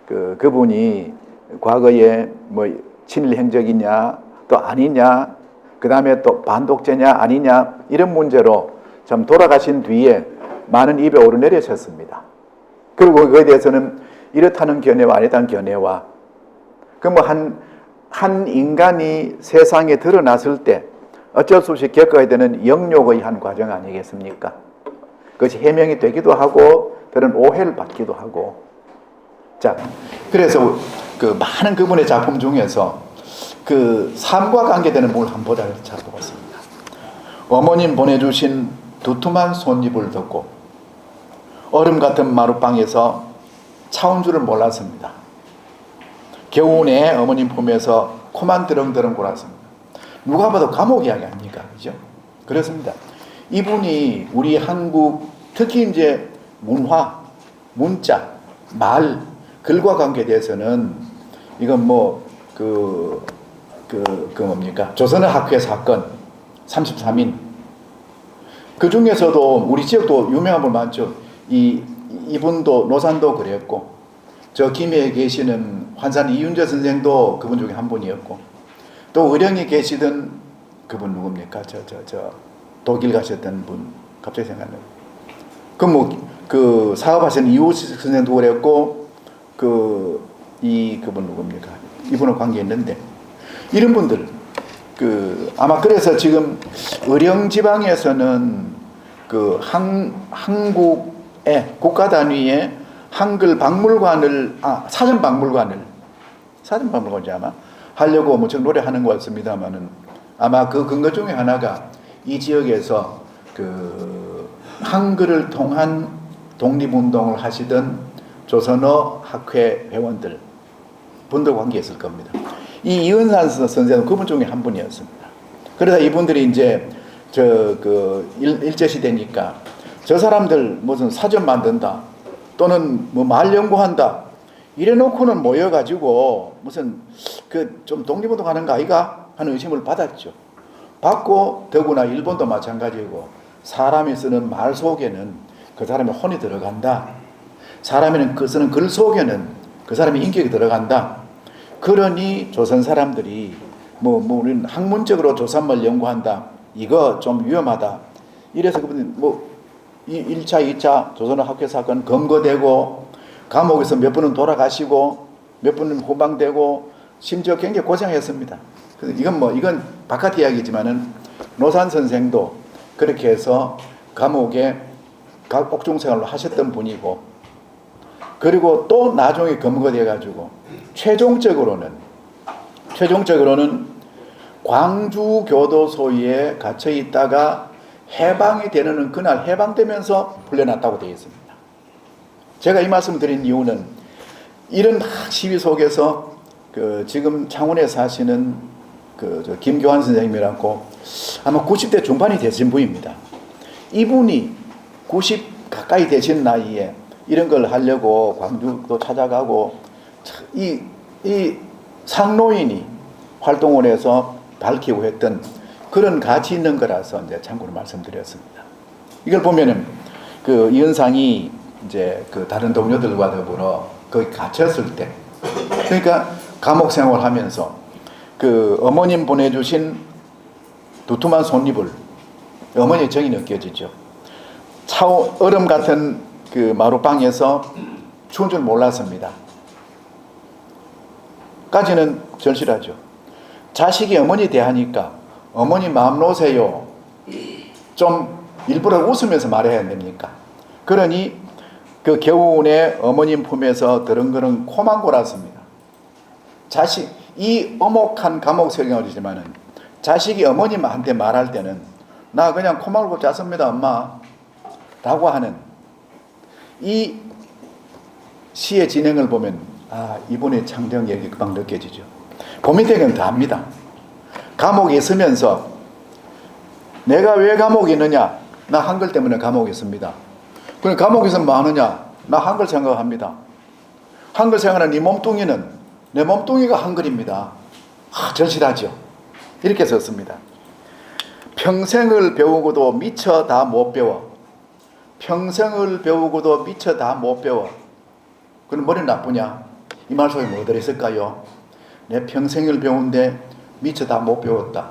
그분이 과거에 뭐 친일 행적이냐 또 아니냐, 그 다음에 또 반독재냐 아니냐 이런 문제로 참 돌아가신 뒤에 많은 입에 오르내리셨습니다. 그리고 그거에 대해서는 이렇다는 견해와 아니다는 견해와 그 뭐 한 인간이 세상에 드러났을 때 어쩔 수 없이 겪어야 되는 영욕의 한 과정 아니겠습니까? 그것이 해명이 되기도 하고 그런 오해를 받기도 하고. 자, 그래서 그 많은 그분의 작품 중에서 그 삶과 관계되는 뭘 한번 보자 찾아보았습니다. 어머님 보내주신 두툼한 솜잎을 덮고 얼음 같은 마루방에서 차온 줄을 몰랐습니다. 겨우내 어머님 품에서 코만 드렁드렁 골았습니다. 누가 봐도 감옥 이야기 아닙니까? 그죠? 그렇습니다. 이분이 우리 한국 특히 이제 문화, 문자, 말, 글과 관계에 대해서는 이건 뭐 뭡니까? 조선의 학회 사건 33인 그 중에서도 우리 지역도 유명한 분 많죠. 이분도 노산도 그랬고 저 김해에 계시는 환산 이윤재 선생도 그분 중에 한 분이었고 또 의령에 계시던 그분 누굽니까? 저 독일 가셨던 분 갑자기 생각나요. 그 사업하시는 이호식 선생도 그랬고 그분 누굽니까? 이분은 관계 있는데 이런 분들 아마 그래서 지금 의령 지방에서는 그 한국의 국가 단위의 한글 박물관을 사전 박물관인지 아마 하려고 무척 노력하는 것 같습니다만은 아마 그 근거 중에 하나가 이 지역에서 그 한글을 통한 독립운동을 하시던 조선어 학회 회원들 분들 관계 있을 겁니다. 이 이은산 선생은 그분 중에 한 분이었습니다. 그래서 이분들이 이제 일제시대니까 저 사람들 무슨 사전 만든다 또는 뭐 말 연구한다 이래 놓고는 모여가지고 무슨 좀 독립운동 하는 거 아이가 하는 의심을 받았죠. 받고 더구나 일본도 마찬가지고 사람이 쓰는 말 속에는 그 사람의 혼이 들어간다. 사람이 쓰는 글 속에는 그 사람의 인격이 들어간다. 그러니 조선 사람들이 우리는 학문적으로 조선말 연구한다. 이거 좀 위험하다. 이래서 그분이 1차, 2차 조선어 학회 사건 검거되고 감옥에서 몇 분은 돌아가시고 몇 분은 후방되고 심지어 굉장히 고생했습니다. 이건 바깥 이야기지만은 노산 선생도 그렇게 해서 감옥에 옥중 생활로 하셨던 분이고 그리고 또 나중에 검거돼 가지고 최종적으로는 광주 교도소에 갇혀 있다가 해방이 되는 그날 해방되면서 풀려났다고 되어 있습니다. 제가 이 말씀을 드린 이유는 이런 시위 속에서 지금 창원에 사시는 김교환 선생님이라고 아마 90대 중반이 되신 분입니다. 이분이 90 가까이 되신 나이에 이런 걸 하려고 광주도 찾아가고 이 상노인이 활동을 해서 밝히고 했던 그런 가치 있는 거라서 이제 참고로 말씀드렸습니다. 이걸 보면은 이현상이 이제 다른 동료들과 더불어 거기 갇혔을 때, 그러니까 감옥 생활하면서 어머님 보내주신 두툼한 손잎을 어머니의 정이 느껴지죠. 얼음 같은 마루방에서 추운 줄 몰랐습니다. 까지는 절실하죠. 자식이 어머니 대하니까 어머니 마음 놓으세요. 좀 일부러 웃으면서 말해야 됩니까? 그러니 겨우내 어머님 품에서 드렁그렁 코만 골았습니다. 이 엄혹한 감옥 생활이지만은 자식이 어머님한테 말할 때는 나 그냥 코만 골고 잤습니다, 엄마. 라고 하는 이 시의 진행을 보면 이분의 창정력이 금방 느껴지죠. 고민되면 다 합니다. 감옥에 있으면서 내가 왜 감옥에 있느냐? 나 한글 때문에 감옥에 있습니다. 그럼 감옥에 있으면 뭐 하느냐? 나 한글 생각합니다. 한글 생각하는 이 몸뚱이는 내 몸뚱이가 한글입니다. 절실하죠. 이렇게 썼습니다. 평생을 배우고도 미처 다 못 배워. 평생을 배우고도 미처 다 못 배워. 그럼 머리 나쁘냐? 이 말 속에 뭐 들어있을까요? 내 평생을 배운데 미처 다 못 배웠다.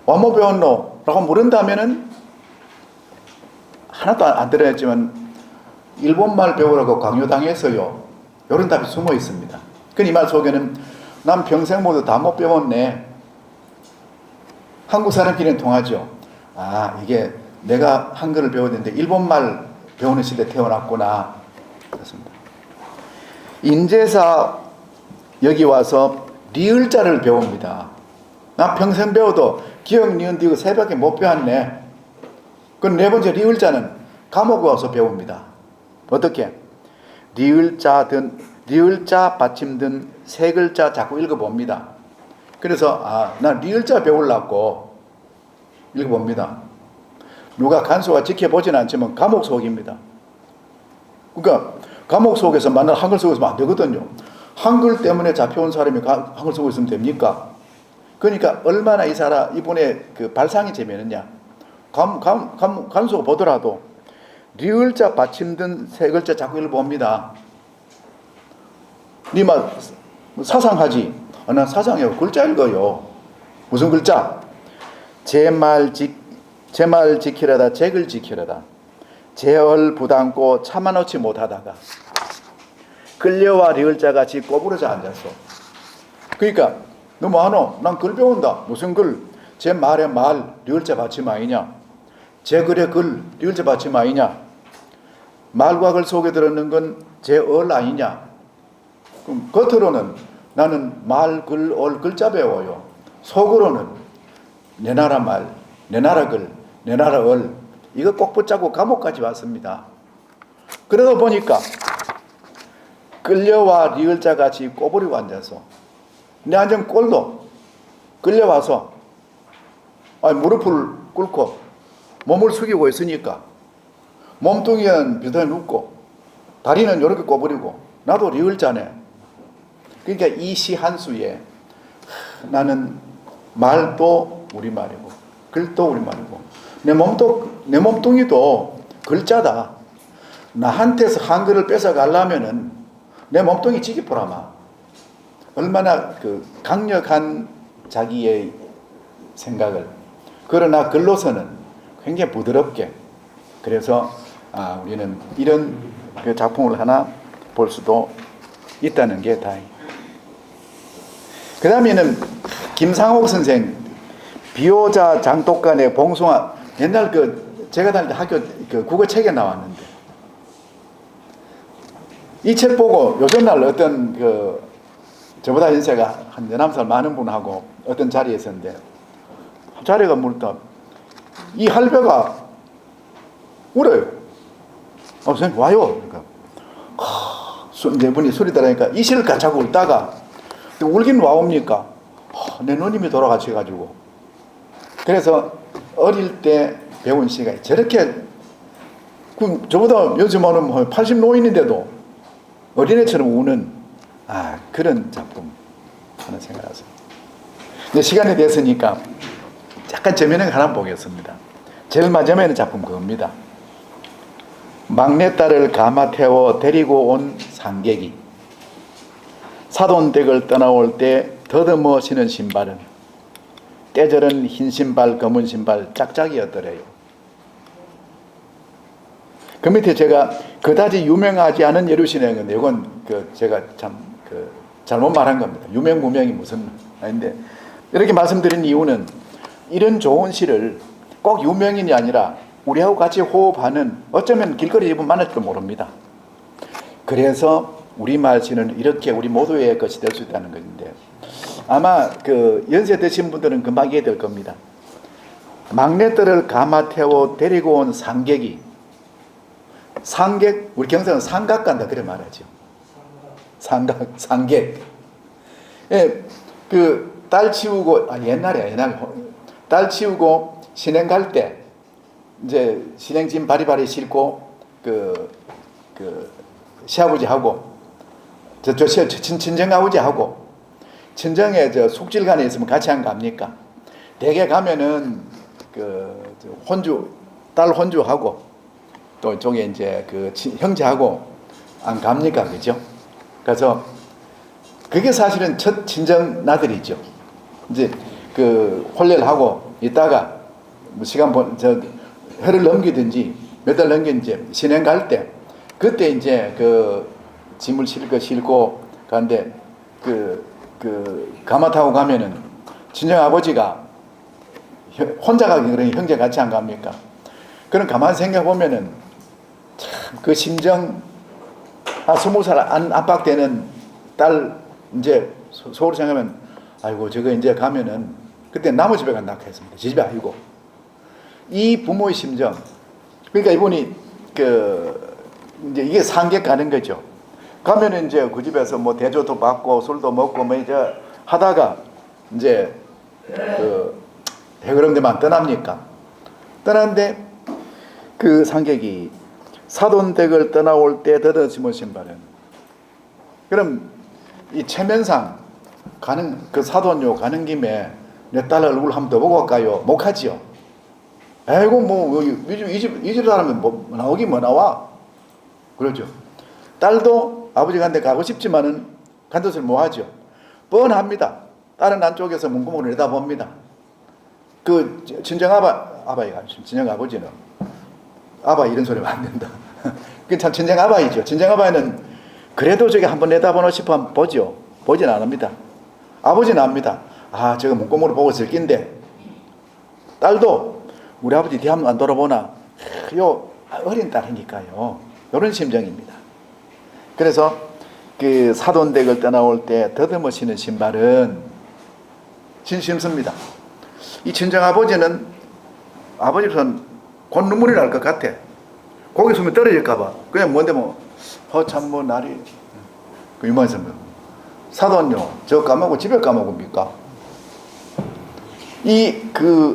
뭐 배웠노? 라고 물은다면은 하나도 안 들어있지만 일본말 배우라고 강요당했어요. 이런 답이 숨어 있습니다. 이 말 속에는 난 평생 모두 다 못 배웠네. 한국 사람끼리는 통하죠. 이게 내가 한글을 배워야 되는데 일본말 배우는 시대에 태어났구나. 그렇습니다. 인제사 여기 와서 리을자를 배웁니다. 나 평생 배워도 기억, 니은, 디귿 세 밖에 못 배웠네. 네 번째 리을자는 감옥에 와서 배웁니다. 어떻게? 리을자 받침 든 세 글자 자꾸 읽어봅니다. 그래서 나 리을자 배우려고 읽어봅니다. 누가 간수가 지켜보지는 않지만 감옥 속입니다. 그러니까 감옥 속에서 만날 한글 속에서 안 되거든요. 한글 때문에 잡혀온 사람이 한글 속에 있으면 됩니까? 그러니까 얼마나 이분의 발상이 재미있느냐. 간수가 보더라도 리을자 받침 든 세 글자 자꾸 읽어봅니다. 니마 사상하지. 난 사상해요. 글자 읽어요. 무슨 글자? 제 말 지키려다 잭을 지키려다 제얼 부담고 참아놓지 못하다가 끌려와 리을자 같이 꼬부러져 앉았어. 그러니까 너 뭐하노? 난 글 배운다. 무슨 글? 제 말에 말 리을자 받침 아니냐? 제 글에 글 리을자 받침 아니냐? 말과 글 속에 들어있는 건 제 얼 아니냐? 그럼 겉으로는 나는 말, 글, 얼 글자 배워요. 속으로는 내 나라 말, 내 나라 글, 내 나라 얼 이거 꼭 붙잡고 감옥까지 왔습니다. 그러다 보니까 끌려와 리을자 같이 꼬부리고 앉아서 내 앉은 꼴도 끌려와서 무릎을 꿇고 몸을 숙이고 있으니까 몸뚱이는 비슷하게 눕고 다리는 이렇게 꼬부리고 나도 리을자네. 그러니까 이 시 한 수에 나는 말도 우리말이고 글도 우리말이고 내 몸뚱이도 글자다. 나한테서 한글을 뺏어가려면은 내 몸뚱이 지키보라마. 얼마나 강력한 자기의 생각을. 그러나 글로서는 굉장히 부드럽게. 그래서 우리는 이런 작품을 하나 볼 수도 있다는 게 다행이에요. 그 다음에는 김상옥 선생 비호자 장독간의 봉숭아. 옛날 제가 다닐 때 학교 국어책에 나왔는데 이 책 보고 요즘날 어떤 저보다 연세가 한 11살 많은 분하고 어떤 자리에 있었는데 자리가 물다 이 할배가 울어요. 선생님 와요. 그러니까 이제 분이 소리 들으니까 이실을 가차고 울다가 또 울긴 와옵니까? 내 누님이 돌아가셔가지고. 그래서 어릴 때 배운 시가 저렇게 저보다 요즘은 80 노인인데도 어린애처럼 우는 그런 작품 하는 생각하세요. 이제 시간이 됐으니까 약간 저면에 하나 보겠습니다. 제일 마지막에는 작품 그겁니다. 막내딸을 가마 태워 데리고 온 상객이 사돈댁을 떠나올 때 더듬어 신은 신발은 때절은 흰 신발 검은 신발 짝짝이었더래요. 그 밑에 제가 그다지 유명하지 않은 예루신행은 이건 제가 참 잘못 말한 겁니다. 유명 무명이 무슨 아닌데 이렇게 말씀드린 이유는 이런 좋은 시를 꼭 유명인이 아니라 우리하고 같이 호흡하는 어쩌면 길거리 입은 만날지도 모릅니다. 그래서 우리말 시는 이렇게 우리 모두의 것이 될 수 있다는 것인데 아마 연세 드신 분들은 금방 이해될 겁니다. 막내딸을 가마 태워 데리고 온 상객이 상객 우리 경상은 상각 간다 그래 말하죠. 상객. 예, 딸 치우고 옛날에 딸 치우고 신행 갈 때 이제 신행짐 바리바리 싣고 시아버지하고 친정아버지하고 친정에 숙질간에 있으면 같이 안 갑니까? 대개 가면은 딸 혼주하고 또 이쪽에 이제 형제하고 안 갑니까? 그죠? 그래서 그게 사실은 첫 친정 나들이죠. 이제 혼례하고 있다가 시간 해를 넘기든지 몇 달 넘기든지 신행 갈 때 그때 이제 짐을 싣고 가는데 가마 타고 가면은 친정 아버지가 혼자 가기 그러니 형제 같이 안 갑니까? 그럼 가만히 생각해 보면은 참 그 심정 20살 안팎되는 딸 이제 서울 생각하면 아이고 저거 이제 가면은 그때 남의 집에 간다 했습니다. 제 집이 아니고 이 부모의 심정 그러니까 이분이 이제 이게 상객 가는 거죠. 가면은 이제 그 집에서 뭐 대조도 받고 술도 먹고 뭐 이제 하다가 이제 해그름대만 떠납니까? 떠났는데 그 상객이 사돈댁을 떠나올 때 더듬어 신발은 그럼 이 체면상 가는 사돈요 가는 김에 내 딸 얼굴 한번 더 보고 갈까요? 못 하지요. 아이고 뭐 이집 사람은 뭐 나오긴 뭐 나와 그러죠. 딸도 아버지 간데 가고 싶지만은 간 뜻을 뭐 하죠. 뻔합니다. 딸은 안쪽에서 문구멍을 내다봅니다. 친정 아바이가 친정 아버지는 아바 이런 소리 하면 안 된다. 그 참 친정 아바이죠. 친정 아바이는 그래도 저기 한번 내다보고 싶어 한번 보죠. 보진 않습니다. 아버지는 압니다. 저거 문구멍으로 보고 있을 낀데 딸도 우리 아버지 뒤 한번 안 돌아보나 어린 딸이니까요. 이런 심정입니다. 그래서 사돈댁을 떠나올 때 더듬어 신은 신발은 진심습니다. 이 친정 아버지는 아버지는 곧 눈물이 날 것 같아. 고개 숨이 떨어질까봐 그냥 뭔데 참 날이 이만해서 사돈요 저 까먹고 집에 까먹습니까?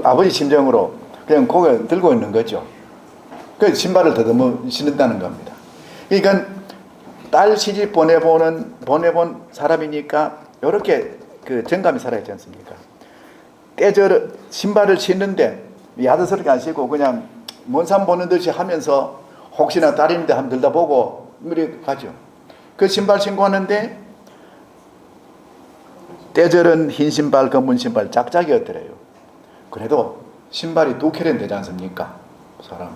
아버지 심정으로 그냥 고개 들고 있는 거죠. 그래서 신발을 더듬어 신는다는 겁니다. 그러니까 딸 시집 보내본 사람이니까 이렇게 정감이 살아있지 않습니까? 신발을 신는데 야드스럽게 안 신고 그냥 먼 산 보는 듯이 하면서 혹시나 딸인데 한번 들다보고 이렇게 가죠. 그 신발 신고 하는데 때절은 흰 신발 검은 신발 짝짝이었더래요. 그래도 신발이 두 켤레는 되지 않습니까? 사람이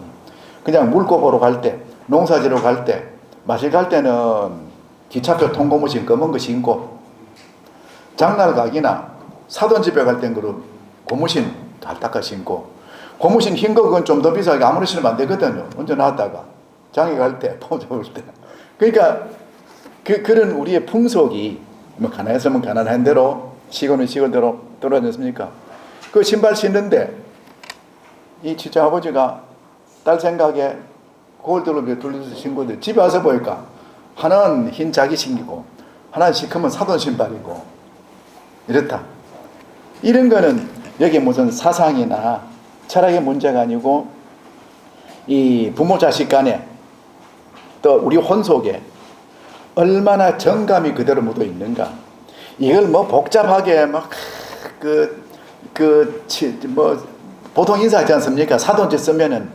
그냥 물고 보러 갈 때 농사지러 갈 때 마실 갈 때는 기차표 통고무신 검은 거 신고 장날 가기나 사돈 집에 갈 땐 고무신 달딱하 신고 고무신 흰 거 그건 좀 더 비싸게 아무리 신으면 안 되거든요. 먼저 나왔다가 장에 갈 때 포장 올 때 그러니까 그런 우리의 풍속이 가난했으면 가난한 대로 시골은 시골대로 떨어졌습니까? 그 신발 신는데 이 친정 아버지가 딸 생각에 그걸 둘러서 신고인데 집에 와서 보니까 하나는 흰 자기 신기고 하나는 시커먼 사돈 신발이고 이렇다. 이런 거는 여기 무슨 사상이나 철학의 문제가 아니고 이 부모 자식 간에 또 우리 혼 속에 얼마나 정감이 그대로 묻어 있는가. 이걸 뭐 복잡하게 보통 인사하지 않습니까? 사돈지 쓰면은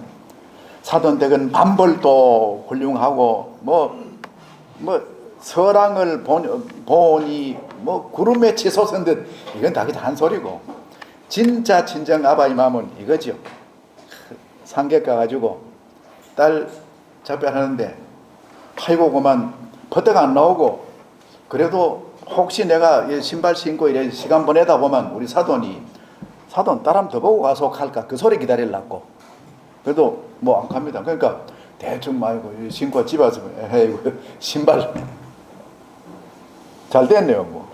사돈댁은 반벌도 훌륭하고 서랑을 보니 구름에 치솟 쓴 듯. 이건 다 한 소리고, 진짜 친정 아바이 마음은 이거죠. 상객 가가지고 딸 접견하는데 아이고 그만 버떡 안 나오고, 그래도 혹시 내가 신발 신고 이래 시간 보내다 보면 우리 사돈 딸 한 번 더 보고 가서 갈까, 그 소리 기다리려고. 그래도 뭐 안 갑니다. 그러니까 대충 말고 신고 집에 와서 신발 잘 됐네요. 뭐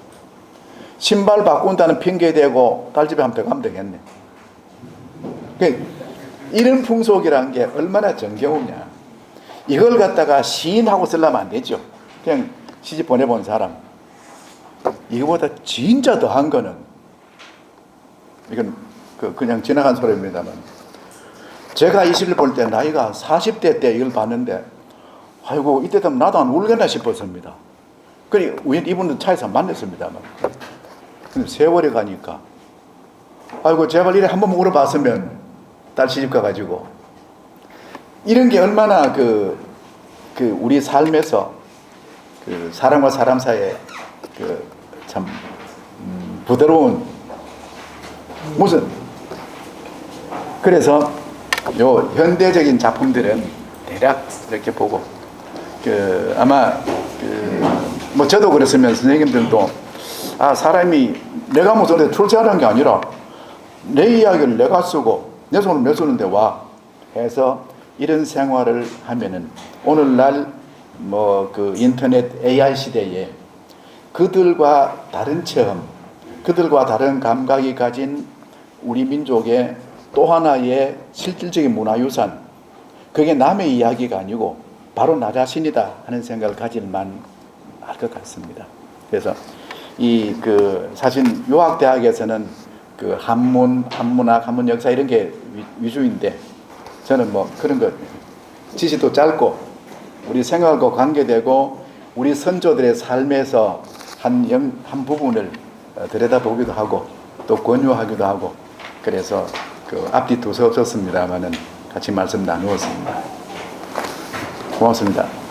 신발 바꾼다는 핑계 대고 딸 집에 한 번 더 가면 되겠네. 그러니까 이런 풍속이라는 게 얼마나 정겨우냐. 이걸 갖다가 시인하고 쓰려면 안 되죠. 그냥 시집 보내본 사람. 이거보다 진짜 더한 거는, 이건 그냥 지나간 소리입니다만, 제가 이 시를 볼 때 나이가 40대 때 이걸 봤는데 아이고 이때 되면 나도 안 울겠나 싶었습니다. 그래 이분은 차에서 만났습니다만, 근데 세월이 가니까 아이고 제발 이래 한번 울어봤으면, 딸 시집 가가지고. 이런 게 얼마나 우리 삶에서 사람과 사람 사이에 참 부드러운 그래서 요 현대적인 작품들은 대략 이렇게 보고, 아마 뭐 저도 그랬으면 선생님들도 사람이 내가 무슨 출세하는 게 아니라 내 이야기를 내가 쓰고 내 손을 내쓰는데 와 해서 이런 생활을 하면은, 오늘날 인터넷 AI 시대에 그들과 다른 체험, 그들과 다른 감각이 가진 우리 민족의 또 하나의 실질적인 문화유산, 그게 남의 이야기가 아니고 바로 나 자신이다 하는 생각을 가질만 할 것 같습니다. 그래서 사실 유학대학에서는 한문, 한문학, 한문 역사 이런 게 위주인데, 저는 그런 것 지식도 짧고 우리 생활과 관계되고 우리 선조들의 삶에서 한 부분을 들여다보기도 하고 또 권유하기도 하고, 그래서 앞뒤 두서없었습니다만은 같이 말씀 나누었습니다. 고맙습니다.